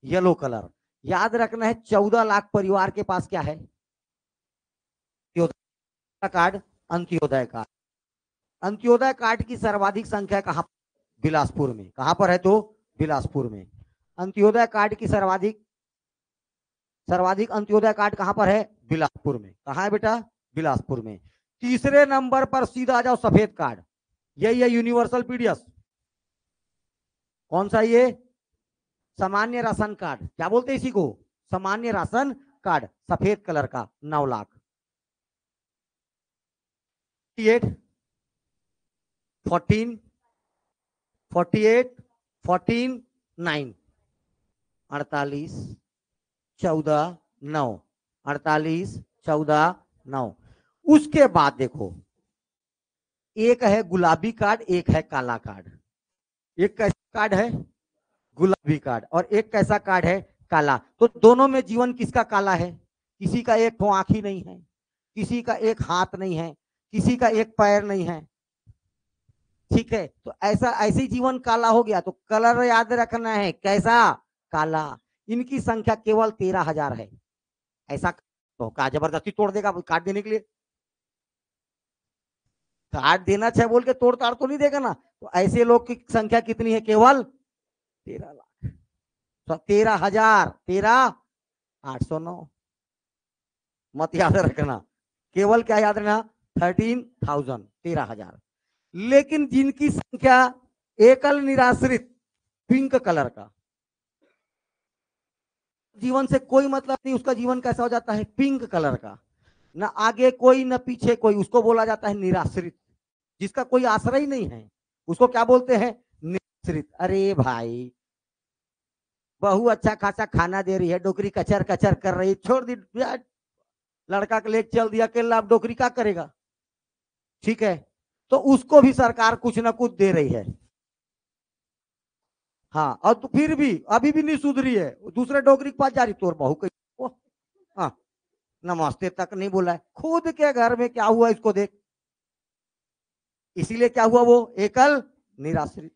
येलो कलर। याद रखना है 14 लाख परिवार के पास क्या है, card, Antyodaya card. Antyodaya card की सर्वाधिक संख्या कहां, बिलासपुर में। कहां पर है, तो बिलासपुर में। अंत्योदय कार्ड की सर्वाधिक अंत्योदय कार्ड कहां पर है, बिलासपुर में। कहां है बेटा, बिलासपुर में। तीसरे नंबर पर सीधा आ जाओ, सफेद कार्ड, यही है यूनिवर्सल पीडीएस। कौन सा ये, सामान्य राशन कार्ड। क्या बोलते हैं इसी को, सामान्य राशन कार्ड, सफेद कलर का, 9 लाख। 14 48 14 9 48 14 9 48 14 9। उसके बाद देखो, एक है गुलाबी कार्ड, एक है काला कार्ड। एक कैसा कार्ड है, गुलाबी कार्ड, और एक कैसा कार्ड है, काला। तो दोनों में जीवन किसका काला है, किसी का एक आंख ही नहीं है, किसी का एक हाथ नहीं है, किसी का एक पैर नहीं है। ठीक है, तो ऐसे जीवन काला हो गया। तो कलर याद रखना है, कैसा, काला। इनकी संख्या केवल 13,000 है। ऐसा तो क्या जबरदस्ती तोड़ देगा कार्ड देने के लिए, कार्ड देना चाहे बोल के तोड़ ताड़ तो नहीं देगा ना। तो ऐसे लोग की संख्या कितनी है, केवल 13 लाख। तो 13,000, 13,809 मत याद रखना, केवल क्या याद रखना, 13,000, 13,000। लेकिन जिनकी संख्या एकल निराश्रित, पिंक कलर का, जीवन से कोई मतलब नहीं, उसका जीवन कैसा हो जाता है, पिंक कलर का, न आगे कोई न पीछे कोई, उसको बोला जाता है निराश्रित, जिसका कोई आश्रय ही नहीं है, उसको क्या बोलते हैं, निराश्रित। अरे भाई, बहू अच्छा खासा खाना दे रही है, डोकरी कचर कचर कर रही, छोड़ दी यार, लड़का के लेके चल दिया अकेला, अब डोकरी क्या करेगा, ठीक है, तो उसको भी सरकार कुछ ना कुछ दे रही है। हाँ, और तो फिर भी अभी भी नहीं सुधरी है, दूसरे डोकरी के पास जा रही, तोर बहू कही, हाँ, नमस्ते तक नहीं बोला है, खुद के घर में क्या हुआ इसको देख, इसीलिए क्या हुआ, वो एकल निराश्रित,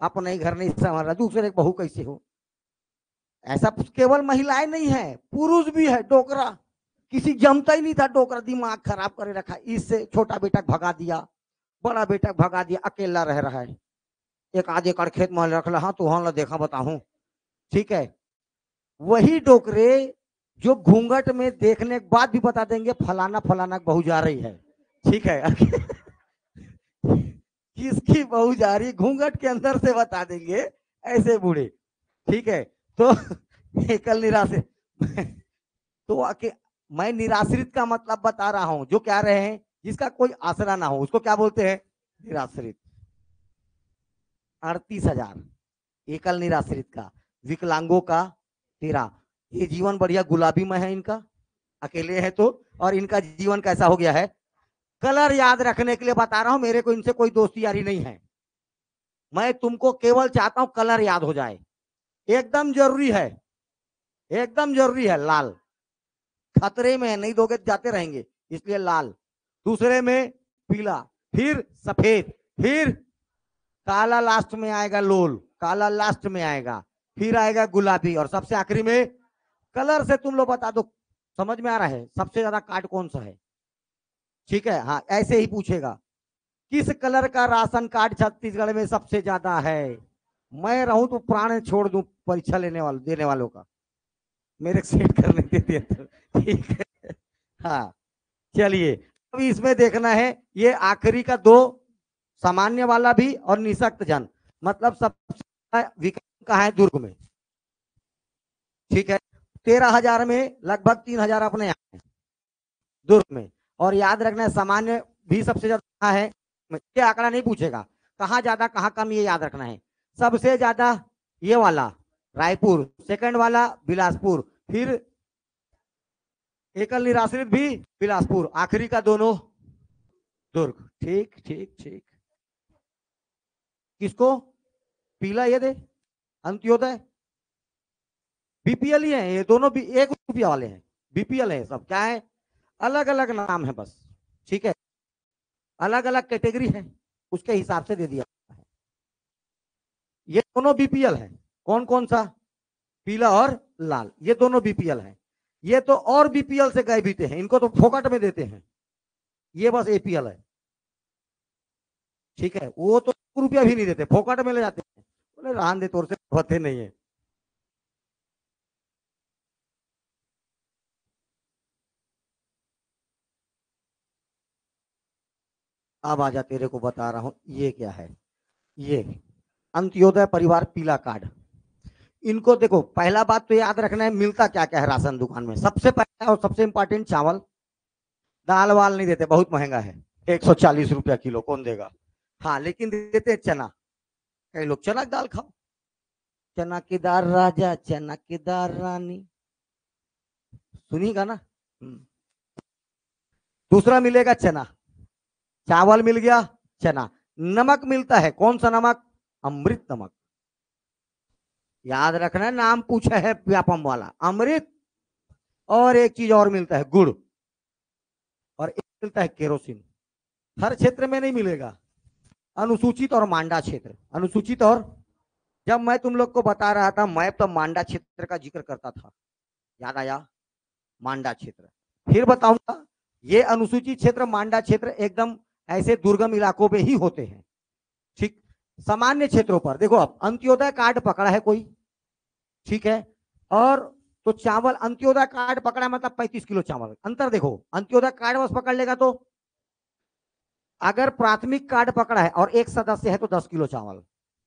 अपना ही घर नहीं संभाल रहा, दूसरे बहू कैसे हो। ऐसा केवल महिलाएं नहीं है, पुरुष भी है डोकरा, किसी जमता ही नहीं था डोकरा, दिमाग खराब करे रखा, इससे छोटा बेटा भगा दिया, बड़ा बेटा भगा दिया, अकेला रह रहा है, एक आधे एकड़ खेत में रख ला, हाँ तो वहां देखा बताऊं, ठीक है। वही डोकरे जो घूंघट में देखने के बाद भी बता देंगे फलाना फलाना बहू जा रही है, ठीक है किसकी बहू जा रही, घूंघट के अंदर से बता देंगे ऐसे बूढ़े, ठीक है। तो एकल निराश्रित तो मैं निराश्रित का मतलब बता रहा हूं, जो कह रहे हैं जिसका कोई आसरा ना हो, उसको क्या बोलते हैं, निराश्रित। 38,000 एकल निराश्रित का, विकलांगों का 13। ये जीवन बढ़िया गुलाबी में है इनका, अकेले है तो, और इनका जीवन कैसा हो गया है, कलर याद रखने के लिए बता रहा हूं, मेरे को इनसे कोई दोस्ती यारी नहीं है, मैं तुमको केवल चाहता हूं कलर याद हो जाए, एकदम जरूरी है, एकदम जरूरी है। लाल खतरे में है, नहीं दोगे जाते रहेंगे, इसलिए लाल, दूसरे में पीला, फिर सफेद, फिर काला लास्ट में आएगा, लोल काला लास्ट में आएगा, फिर आएगा गुलाबी, और सबसे आखिरी में कलर से तुम लोग बता दो, समझ में आ रहा है सबसे ज्यादा कार्ड कौन सा है, ठीक है। हाँ, ऐसे ही पूछेगा, किस कलर का राशन कार्ड छत्तीसगढ़ में सबसे ज्यादा है, मैं रहूं तो प्राण छोड़ दूं परीक्षा लेने वाले देने वालों का, मेरे सेट करने देते तो, ठीक है। हाँ, चलिए, अभी इसमें देखना है, ये आखिरी का दो, सामान्य वाला भी और निशक्त जन, मतलब सबसे विकल्प कहाँ है, दुर्ग में, ठीक है। 13,000 में लगभग 3,000 अपने यहाँ है दुर्ग में, और याद रखना है सामान्य भी सबसे ज्यादा है, ये आंकड़ा नहीं पूछेगा कहाँ ज्यादा कहाँ कम, ये याद रखना है, सबसे ज्यादा ये वाला रायपुर, सेकंड वाला बिलासपुर, फिर एकल निराश्रित भी बिलासपुर, आखिरी का दोनों दुर्ग, ठीक ठीक ठीक। किसको पीला ये दे, अंत्योदय, बीपीएल ही है ये दोनों भी, एक रुपया वाले हैं, बीपीएल है सब, क्या है, अलग अलग नाम है बस, ठीक है, अलग अलग कैटेगरी है, उसके हिसाब से दे दिया है। ये दोनों बीपीएल है, कौन कौन सा, पीला और लाल, ये दोनों बीपीएल है, ये तो और बीपीएल से गए बीते हैं, इनको तो फोकट में देते हैं, ये बस एपीएल है, ठीक है, वो तो रुपया भी नहीं देते, फोकट में ले जाते हैं, बोले रहन दे तौर से होते नहीं है। अब आजा, तेरे को बता रहा हूं ये क्या है, ये अंत्योदय परिवार पीला कार्ड, इनको देखो, पहला बात तो याद रखना है, मिलता क्या क्या है राशन दुकान में, सबसे पहला और सबसे इंपॉर्टेंट चावल, दाल वाल नहीं देते, बहुत महंगा है, 140 रुपया किलो, कौन देगा, हाँ, लेकिन देते चना, कई लोग चना की दाल खाओ, चना की दाल राजा, चना की दाल रानी, सुनिएगा ना। दूसरा मिलेगा चना, चावल मिल गया, चना, नमक मिलता है, कौन सा नमक, अमृत नमक, याद रखना है, नाम पूछा है व्यापम वाला, अमृत, और एक चीज और मिलता है, गुड़, और एक मिलता है केरोसिन, हर क्षेत्र में नहीं मिलेगा, अनुसूचित और मांडा क्षेत्र, अनुसूचित और, जब मैं तुम लोग को बता रहा था मैप, तो मांडा क्षेत्र का जिक्र करता था, याद आया, मांडा क्षेत्र, फिर बताऊंगा, ये अनुसूचित क्षेत्र मांडा क्षेत्र एकदम ऐसे दुर्गम इलाकों में ही होते हैं, ठीक। सामान्य क्षेत्रों पर देखो, अब अंत्योदय कार्ड पकड़ा है कोई, ठीक है, और तो चावल अंत्योदय कार्ड पकड़ा मतलब 35 किलो चावल, अंतर देखो, अंत्योदय कार्ड बस पकड़ लेगा तो, अगर प्राथमिक कार्ड पकड़ा है और एक सदस्य है तो 10 किलो चावल,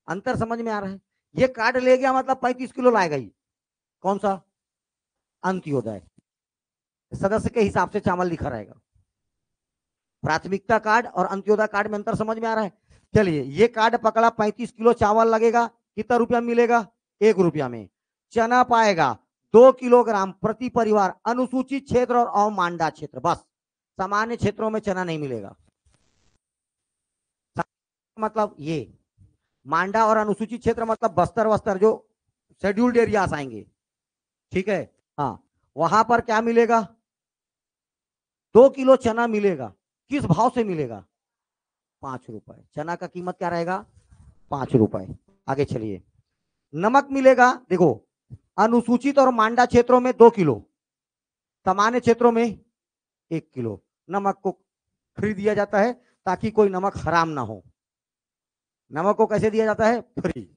अंतर समझ में आ रहा है, ये कार्ड ले गया मतलब 35 किलो लाएगा ही, कौन सा? अंत्योदय। सदस्य के हिसाब से चावल लिखा रहेगा। प्राथमिकता कार्ड और अंत्योदय कार्ड में अंतर समझ में आ रहा है? चलिए, ये कार्ड पकड़ा, 35 किलो चावल लगेगा, कितना रुपया मिलेगा? 1 रुपया में। चना पाएगा 2 किलोग्राम प्रति परिवार, अनुसूचित क्षेत्र और अवमांडा क्षेत्र। बस, सामान्य क्षेत्रों में चना नहीं मिलेगा। मतलब ये मांडा और अनुसूचित क्षेत्र मतलब बस्तर वस्तर, जो शेड्यूल्ड एरियाज आएंगे, ठीक है। हाँ, वहां पर क्या मिलेगा? 2 किलो चना मिलेगा। किस भाव से मिलेगा? 5 रुपए। चना का कीमत क्या रहेगा? 5 रुपए। आगे चलिए। नमक मिलेगा, देखो, अनुसूचित और मांडा क्षेत्रों में 2 किलो, सामान्य क्षेत्रों में 1 किलो। नमक को फ्री दिया जाता है ताकि कोई नमक हराम ना हो। नमक को कैसे दिया जाता है? फ्री।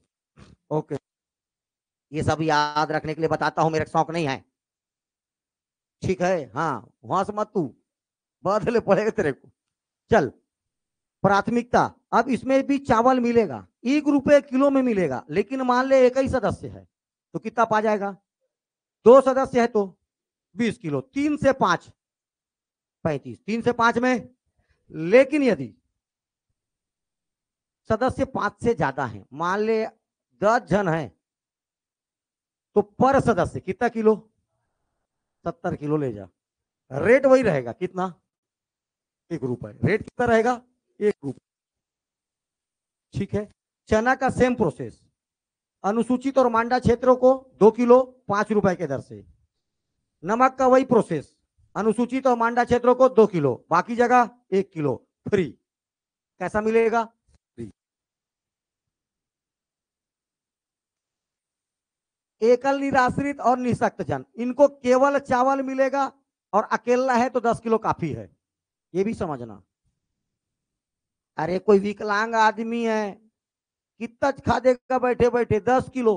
ओके, ये सब याद रखने के लिए बताता हूं, मेरा शौक नहीं है, ठीक है। हाँ, वहां से मत तू बदले पड़ेगा तेरे को। चल, प्राथमिकता। अब इसमें भी चावल मिलेगा, 1 रुपए किलो में मिलेगा, लेकिन मान ले एक ही सदस्य है तो कितना पा जाएगा? 2 सदस्य है तो 20 किलो। 3 से 5 35, 3 से 5 में। लेकिन यदि सदस्य 5 से ज्यादा है, मान ले 10 जन है, तो पर सदस्य कितना किलो? 70 किलो ले जा। रेट वही रहेगा, कितना? 1 रुपए। रेट कितना रहेगा? 1 रुपए, ठीक है। चना का सेम प्रोसेस, अनुसूचित और मांडा क्षेत्रों को 2 किलो 5 रुपए के दर से। नमक का वही प्रोसेस, अनुसूचित और मांडा क्षेत्रों को 2 किलो, बाकी जगह 1 किलो फ्री। कैसा मिलेगा? फ्री। एकल निराश्रित और निःशक्त जन, इनको केवल चावल मिलेगा, और अकेला है तो 10 किलो काफी है, ये भी समझना। अरे कोई विकलांग आदमी है, कितना खा देगा बैठे बैठे? 10 किलो।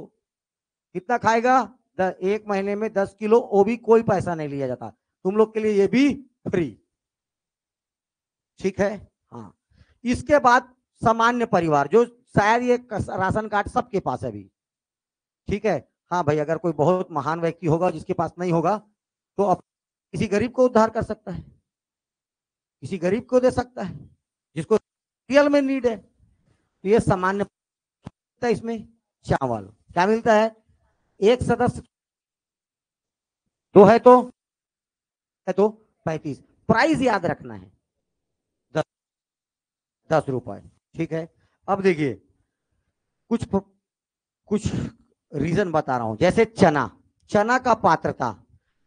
कितना खाएगा? एक महीने में 10 किलो, वो भी कोई पैसा नहीं लिया जाता। तुम लोग के लिए ये भी फ्री, ठीक है। हाँ, इसके बाद सामान्य परिवार, जो शायद ये राशन कार्ड सबके पास है अभी, ठीक है। हाँ भाई, अगर कोई बहुत महान व्यक्ति होगा जिसके पास नहीं होगा, तो अब किसी गरीब को उद्धार कर सकता है, किसी गरीब को दे सकता है, जिसको रियल में नीड है। तो ये सामान्य, इसमें चावल क्या मिलता है? एक सदस्य दो है तो 35। प्राइस याद रखना है, 10 रुपए, ठीक है। अब देखिए, कुछ कुछ रीजन बता रहा हूं। जैसे चना, चना का पात्रता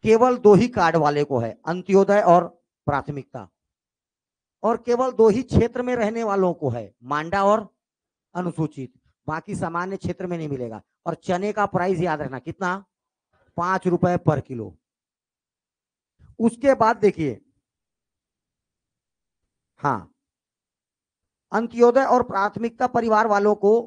केवल 2 ही कार्ड वाले को है, अंत्योदय और प्राथमिकता, और केवल 2 ही क्षेत्र में रहने वालों को है, मांडा और अनुसूचित। बाकी सामान्य क्षेत्र में नहीं मिलेगा। और चने का प्राइस याद रखना, कितना? 5 रुपए पर किलो। उसके बाद देखिए, हाँ, अंत्योदय और प्राथमिकता परिवार वालों को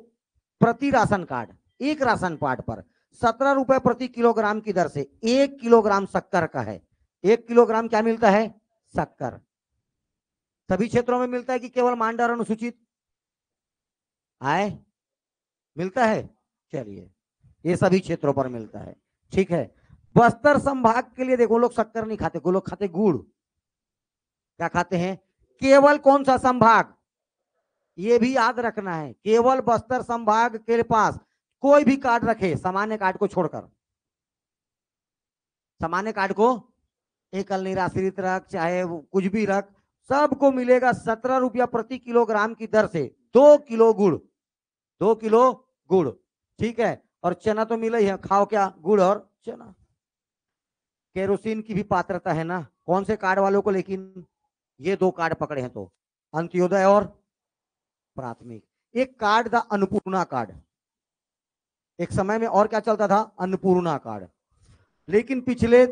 प्रति राशन कार्ड, एक राशन कार्ड पर 17 रुपए प्रति किलोग्राम की दर से 1 किलोग्राम शक्कर का है। 1 किलोग्राम क्या मिलता है? शक्कर। सभी क्षेत्रों में मिलता है कि केवल मांडा और अनुसूचित आए मिलता है? चलिए, ये सभी क्षेत्रों पर मिलता है, ठीक है। बस्तर संभाग के लिए देखो, लोग शक्कर नहीं खाते, लोग खाते गुड़। क्या खाते हैं? केवल कौन सा संभाग? ये भी याद रखना है, केवल बस्तर संभाग के पास कोई भी कार्ड रखे, सामान्य कार्ड को छोड़कर, सामान्य कार्ड को एकल निराश्रित रख, चाहे कुछ भी रख, सबको मिलेगा 17 रुपया प्रति किलोग्राम की दर से 2 किलो गुड़। 2 किलो गुड़, ठीक है। और चना तो मिला ही है, खाओ क्या? गुड़ और चना। केरोसिन की भी पात्रता है ना, कौन से कार्ड वालों को? लेकिन ये 2 कार्ड पकड़े हैं तो, अंत्योदय और प्राथमिक। एक कार्ड था अन्नपूर्णा कार्ड, एक समय में और क्या चलता था? अन्नपूर्णा कार्ड। लेकिन पिछले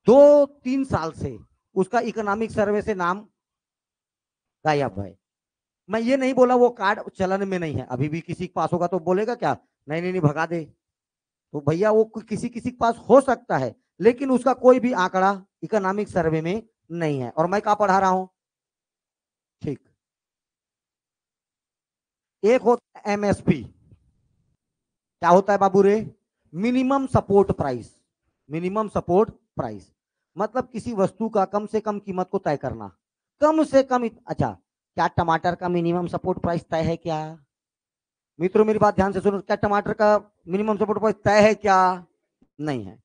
2-3 साल से उसका इकोनॉमिक सर्वे से नाम गायब है। मैं ये नहीं बोला वो कार्ड चलन में नहीं है, अभी भी किसी के पास होगा तो बोलेगा क्या? नहीं नहीं नहीं, भगा दे। तो भैया वो किसी किसी के पास हो सकता है, लेकिन उसका कोई भी आंकड़ा इकोनॉमिक सर्वे में नहीं है। और मैं क्या पढ़ा रहा हूं? ठीक, एक होता है एमएसपी। क्या होता है बाबू रे? Minimum support price, minimum support price मतलब किसी वस्तु का कम से कम कीमत को तय करना, कम से कम अच्छा, क्या टमाटर का मिनिमम सपोर्ट प्राइस तय है क्या? मित्रों मेरी बात ध्यान से सुनो, क्या टमाटर का मिनिमम सपोर्ट प्राइस तय है क्या? नहीं है।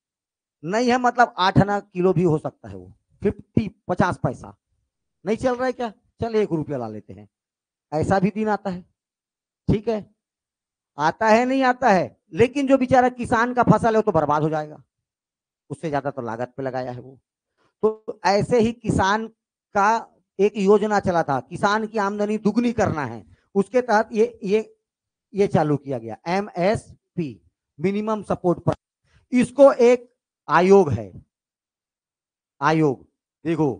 नहीं है मतलब 8 आना किलो भी हो सकता है, वो 50 पैसा नहीं चल रहा है क्या, चल 1 रुपया ला लेते हैं, ऐसा भी दिन आता है। ठीक है, आता है नहीं आता है, लेकिन जो बेचारा किसान का फसल है वो तो बर्बाद हो जाएगा, उससे ज्यादा तो लागत पे लगाया है वो। तो ऐसे ही किसान का एक योजना चला था, किसान की आमदनी दुगनी करना है, उसके तहत ये चालू किया गया MSP, मिनिमम सपोर्ट प्राइस। इसको एक आयोग है, आयोग देखो,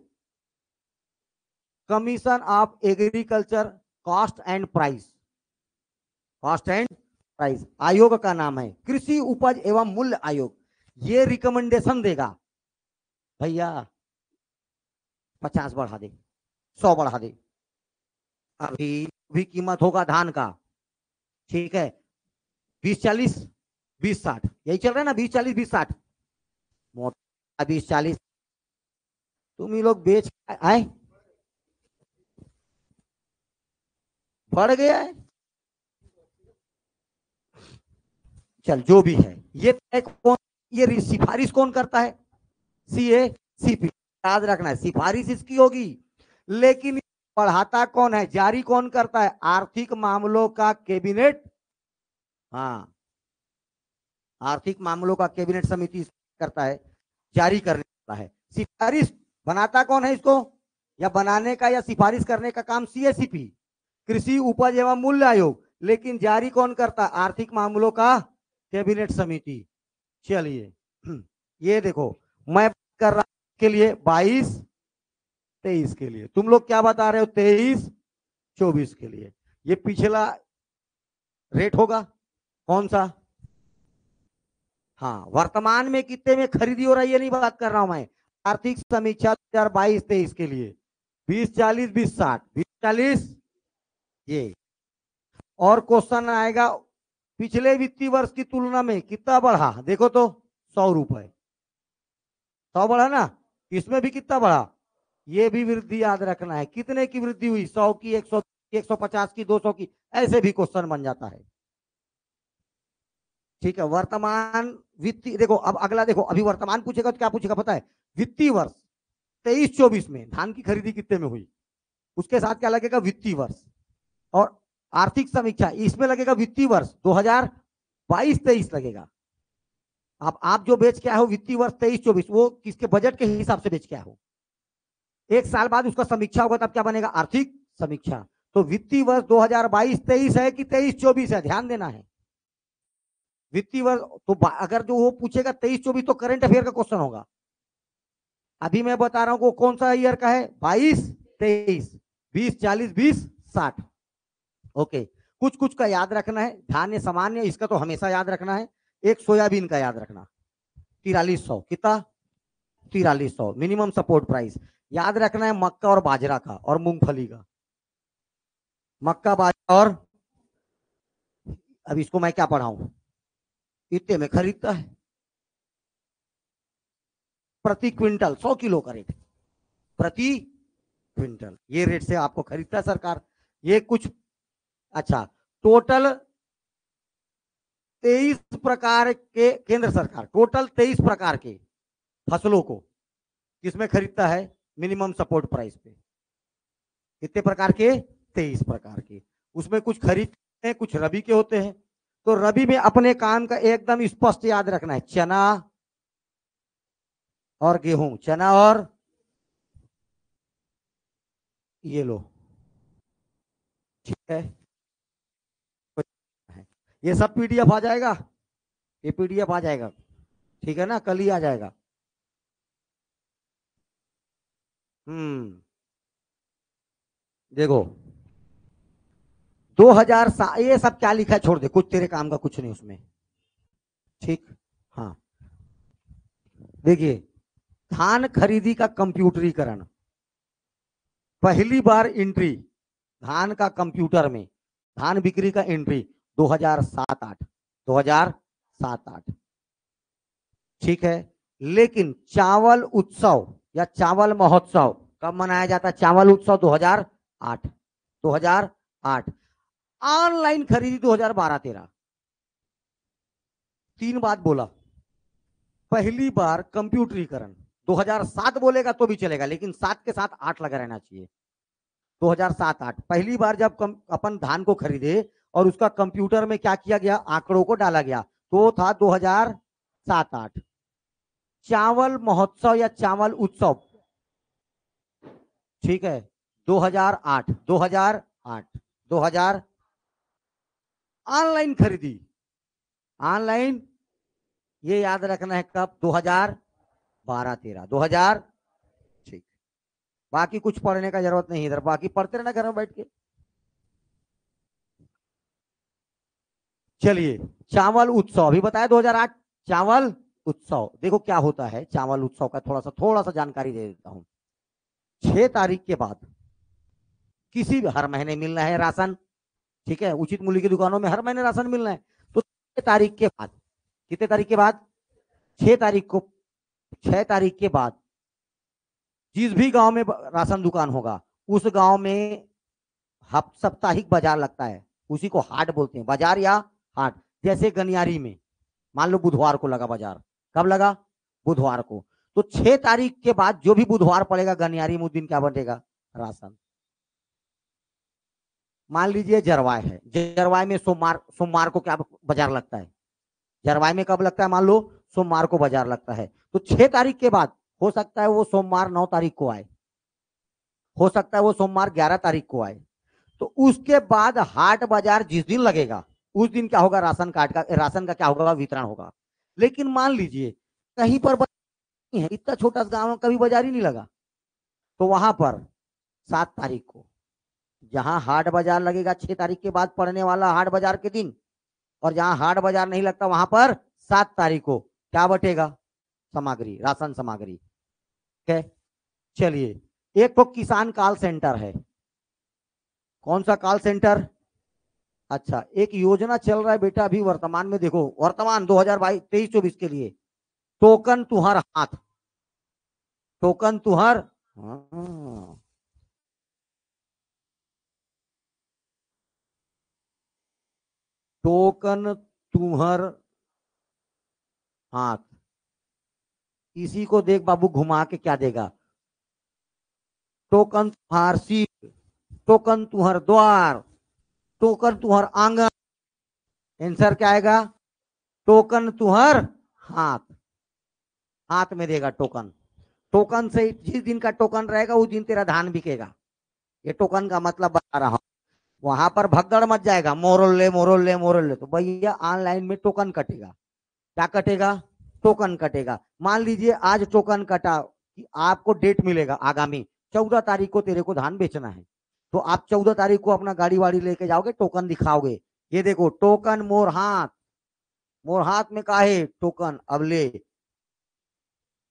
commission of agriculture cost and price, cost and price आयोग का नाम है, कृषि उपज एवं मूल्य आयोग। ये रिकमेंडेशन देगा भैया 50 बढ़ा दे, 100 बढ़ा दे। अभी भी कीमत होगा धान का, ठीक है, 20-40, 20-60 यही चल रहा है ना, 20-40, 20-60 मोटा 20-40 तुम ही लोग बेच आए, बढ़ गया है। चल जो भी है, ये कौन, ये सिफारिश कौन करता है? CACP, याद रखना है सिफारिश इसकी होगी, लेकिन पढ़ाता कौन है, जारी कौन करता है? आर्थिक मामलों का कैबिनेट। हाँ, आर्थिक मामलों का कैबिनेट समिति करता है, जारी करने वाला है। सिफारिश बनाता कौन है इसको, या बनाने का या सिफारिश करने का काम CACP, कृषि उपज एवं मूल्य आयोग, लेकिन जारी कौन करता? आर्थिक मामलों का कैबिनेट समिति। चलिए ये देखो, मैं कर रहा के लिए 22-23 के लिए, तुम लोग क्या बता रहे हो 23-24 के लिए, ये पिछला रेट होगा कौन सा? हाँ, वर्तमान में कितने में खरीदी हो रहा है ये नहीं बात कर रहा हूं मैं, आर्थिक समीक्षा 2022-23 के लिए 20-40, 20-60, 20-40 ये। और क्वेश्चन आएगा पिछले वित्तीय वर्ष की तुलना में कितना बढ़ा, देखो तो 100 रुपए, 100 बढ़ा ना, इसमें भी कितना बढ़ा, ये भी वृद्धि याद रखना है, कितने की वृद्धि हुई, 100 की, 100 की, 150 की, 200 की, ऐसे भी क्वेश्चन बन जाता है। ठीक है, वर्तमान वित्तीय देखो, अब अगला देखो, अभी वर्तमान पूछेगा तो क्या पूछेगा पता है, वित्तीय वर्ष 23-24 में धान की खरीदी कितने में हुई, उसके साथ क्या लगेगा, वित्तीय वर्ष, और आर्थिक समीक्षा इसमें लगेगा वित्तीय वर्ष 2022-23 लगेगा। अब आप जो बेच के आए हो वित्तीय वर्ष 23-24, वो किसके बजट के हिसाब से बेच के आए हो, एक साल बाद उसका समीक्षा होगा तब क्या बनेगा, आर्थिक समीक्षा। तो वित्तीय वर्ष 2022-23 है कि 23-24 है, ध्यान देना है। वित्तीय वर्ष तो अगर जो वो पूछेगा 23-24 तो करंट अफेयर का क्वेश्चन होगा, अभी मैं बता रहा हूं वो कौन सा ईयर का है, 22-23, 20-40, 20-60। ओके, कुछ कुछ का याद रखना है, धान्य सामान्य इसका तो हमेशा याद रखना है। एक सोयाबीन का याद रखना 4300, कितना 4300 मिनिमम सपोर्ट प्राइस। याद रखना है मक्का और बाजरा का और मूंगफली का, मक्का बाजरा, और अब इसको मैं क्या पढ़ाऊं, इतने में खरीदता है, प्रति क्विंटल 100 किलो का रेट, प्रति क्विंटल ये रेट से आपको खरीदता है सरकार। ये कुछ अच्छा, टोटल 23 प्रकार के, केंद्र सरकार टोटल 23 प्रकार के फसलों को किसमें खरीदता है, मिनिमम सपोर्ट प्राइस पे। कितने प्रकार के, 23 प्रकार के, उसमें कुछ खरीदते हैं, कुछ रबी के होते हैं। तो रबी में अपने काम का एकदम स्पष्ट याद रखना है, चना और गेहूं, चना और ये लो, ठीक है, ये सब PDF आ जाएगा, ये PDF आ जाएगा, ठीक है ना, कल ही आ जाएगा। देखो 2000 ये सब क्या लिखा है छोड़ दे, कुछ तेरे काम का कुछ नहीं उसमें, ठीक। हाँ देखिए, धान खरीदी का कंप्यूटरीकरण, पहली बार एंट्री धान का कंप्यूटर में, धान बिक्री का एंट्री 2007-8, 2007-8 ठीक है, लेकिन चावल उत्सव या चावल महोत्सव कब मनाया जाता है? चावल उत्सव 2008, 2008। ऑनलाइन खरीदी 2012-13। तीन बात बोला। पहली बार कंप्यूटरीकरण 2007 बोलेगा तो भी चलेगा, लेकिन 7 के साथ 8 लगा रहना चाहिए। 2007-8 पहली बार जब अपन धान को खरीदे और उसका कंप्यूटर में क्या किया गया, आंकड़ों को डाला गया, तो था 2007-8। चावल महोत्सव या चावल उत्सव, ठीक है, 2008, 2008, 2000। ऑनलाइन खरीदी, ऑनलाइन ये याद रखना है कब? 2012-13, 2000। ठीक, बाकी कुछ पढ़ने का जरूरत नहीं इधर, बाकी पढ़ते रहना घर में बैठ के। चलिए, चावल उत्सव अभी बताया 2008। चावल उत्सव देखो क्या होता है, चावल उत्सव का थोड़ा सा जानकारी दे देता हूं। 6 तारीख के बाद किसी भी, हर महीने मिलना है राशन, ठीक है, उचित मूल्य की दुकानों में हर महीने राशन मिलना है। तो 6 तारीख के बाद, कितने तारीख के बाद? 6 तारीख को, 6 तारीख के बाद जिस भी गांव में राशन दुकान होगा उस गांव में साप्ताहिक बाजार लगता है, उसी को हाट बोलते हैं, बाजार या हाट। जैसे गनियारी में मान लो बुधवार को लगा बाजार, कब लगा? बुधवार को। तो 6 तारीख के बाद जो भी बुधवार पड़ेगा गनियारी में, उस दिन क्या बनेगा? राशन। मान लीजिए जरवाय है, जरवाय में सोमवार, सोमवार को क्या बाजार लगता है? जरवाय में कब लगता है? मान लो सोमवार को बाजार लगता है, तो 6 तारीख के बाद हो सकता है वो सोमवार 9 तारीख को आए, हो सकता है वो सोमवार 11 तारीख को आए। तो उसके बाद हाट बाजार जिस दिन लगेगा उस दिन क्या होगा? राशन कार्ड का, राशन का क्या होगा? वितरण होगा। लेकिन मान लीजिए कहीं पर बाजार है, इतना छोटा गांव में कभी बाजार ही नहीं लगा, तो वहां पर 7 तारीख को जहां हाट बाजार लगेगा 6 तारीख के बाद पड़ने वाला हाट बाजार के दिन, और जहां हाट बाजार नहीं लगता वहां पर 7 तारीख को क्या बटेगा? सामग्री, राशन सामग्री। ठीक है, चलिए, एक तो किसान कॉल सेंटर है। कौन सा कॉल सेंटर? अच्छा, एक योजना चल रहा है बेटा अभी वर्तमान में, देखो वर्तमान 2022-23-24 के लिए, टोकन तुहर हाथ, टोकन तुहर, हाँ, टोकन तुहर हाथ। इसी को देख बाबू घुमा के क्या देगा? टोकन तुहार सीट, टोकन तुहर द्वार, टोकन तुहर आंगन। आंसर क्या आएगा? टोकन तुहर हाथ, हाथ में देगा टोकन। टोकन से जिस दिन का टोकन रहेगा उस दिन तेरा धान बिकेगा। ये टोकन का मतलब बता रहा हूं। वहां पर भगदड़ मच जाएगा, मोरल ले मोरल ले मोरल ले, तो भैया ऑनलाइन में टोकन कटेगा। क्या कटेगा? टोकन कटेगा। मान लीजिए आज टोकन कटा कि आपको डेट मिलेगा आगामी 14 तारीख को तेरे को धान बेचना है, तो आप 14 तारीख को अपना गाड़ी वाड़ी लेके जाओगे, टोकन दिखाओगे, ये देखो टोकन मोर हाथ, मोर हाथ में का है? टोकन। अब ले,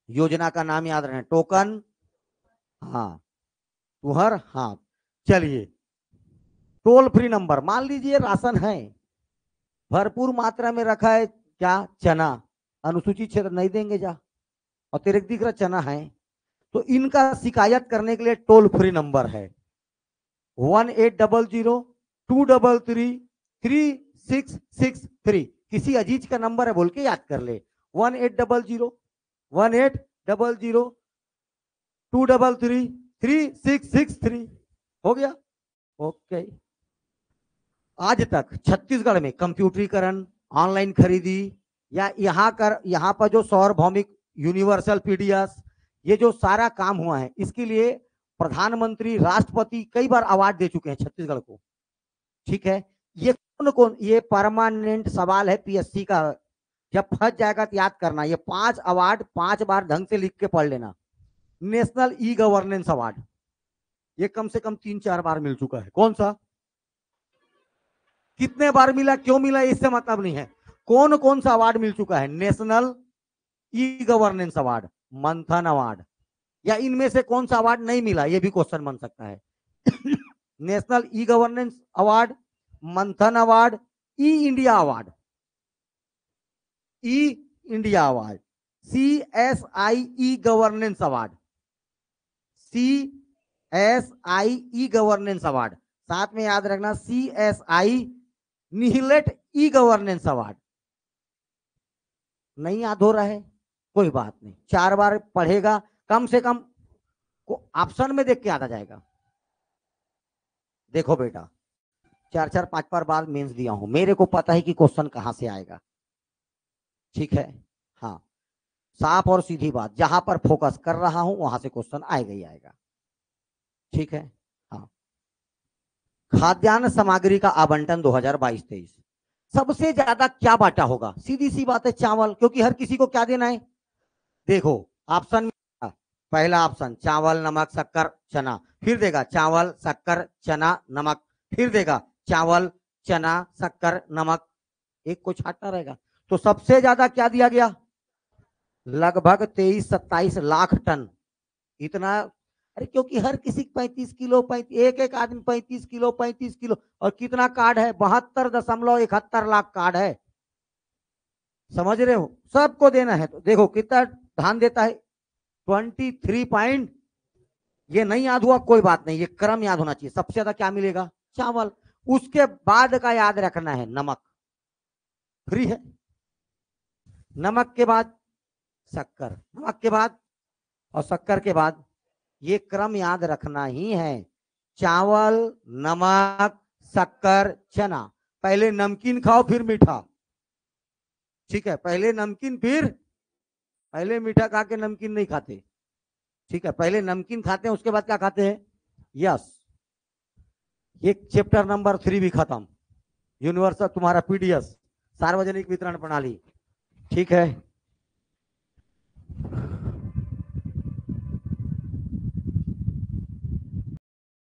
योजना का नाम याद रहे, टोकन, हाँ, तुहर हाथ। चलिए, टोल फ्री नंबर, मान लीजिए राशन है, भरपूर मात्रा में रखा है, क्या? चना, अनुसूचित क्षेत्र नहीं देंगे जा, और तेरे दिख रहा चना है, तो इनका शिकायत करने के लिए टोल फ्री नंबर है 1800-233-3663। किसी अजीज का नंबर है बोल के याद कर ले, 1800-233-3663। हो गया? ओके। आज तक छत्तीसगढ़ में कंप्यूटरीकरण, ऑनलाइन खरीदी, या यहाँ पर जो सार्वभौमिक यूनिवर्सल पीडीएस, ये जो सारा काम हुआ है, इसके लिए प्रधानमंत्री, राष्ट्रपति कई बार अवार्ड दे चुके हैं छत्तीसगढ़ को। ठीक है, ये कौन कौन, ये परमानेंट सवाल है पीएससी का, जब फंस जाएगा तो याद करना, ये 5 अवार्ड 5 बार ढंग से लिख के पढ़ लेना। नेशनल ई गवर्नेंस अवार्ड, ये कम से कम 3-4 बार मिल चुका है। कौन सा? कितने बार मिला, क्यों मिला, इससे मतलब नहीं है, कौन कौन सा अवार्ड मिल चुका है? National e governance award, Manthan award, या इनमें से कौन सा अवार्ड नहीं मिला, ये भी क्वेश्चन बन सकता है। National e governance award, Manthan award, e India award, e India award, CSIE governance award, CSIE governance award, साथ में याद रखना CSI Nihilent e governance award. नहीं याद हो रहा है कोई बात नहीं, 4 बार पढ़ेगा कम से कम, को ऑप्शन में देख के याद आ जाएगा। देखो बेटा 4-4 5 बार मेंस दिया हूं, मेरे को पता है कि क्वेश्चन कहां से आएगा, ठीक है। हाँ, साफ और सीधी बात, जहां पर फोकस कर रहा हूं वहां से क्वेश्चन आएगा ही आएगा, ठीक है। हाँ, खाद्यान्न सामग्री का आवंटन 2022-23 सबसे ज्यादा क्या बांटा होगा? सीधी सी बात है, चावल, क्योंकि हर किसी को क्या देना है। देखो ऑप्शन में पहला ऑप्शन चावल नमक शक्कर चना, फिर देगा चावल शक्कर चना नमक, फिर देगा चावल चना शक्कर नमक, एक को छाटना रहेगा। तो सबसे ज्यादा क्या दिया गया? लगभग 23-27 लाख टन, इतना। अरे क्योंकि हर किसी 35 किलो, एक एक आदमी 35 किलो 35 किलो, और कितना कार्ड है? 72.71 लाख कार्ड है, समझ रहे हो? सबको देना है। तो देखो कितना धान देता है, 23 पॉइंट। ये नहीं याद हुआ कोई बात नहीं, ये क्रम याद होना चाहिए। सबसे ज्यादा क्या मिलेगा? चावल। उसके बाद का याद रखना है नमक, फ्री है। नमक के बाद शक्कर, नमक के बाद और शक्कर के बाद, ये क्रम याद रखना ही है। चावल नमक शक्कर चना, पहले नमकीन खाओ फिर मीठा, ठीक है। पहले नमकीन फिर, पहले मीठा खा के नमकीन नहीं खाते, ठीक है। पहले नमकीन खाते हैं, उसके बाद क्या खाते हैं? यस। ये चैप्टर नंबर 3 भी खत्म, यूनिवर्सल तुम्हारा पीडीएस सार्वजनिक वितरण प्रणाली, ठीक है।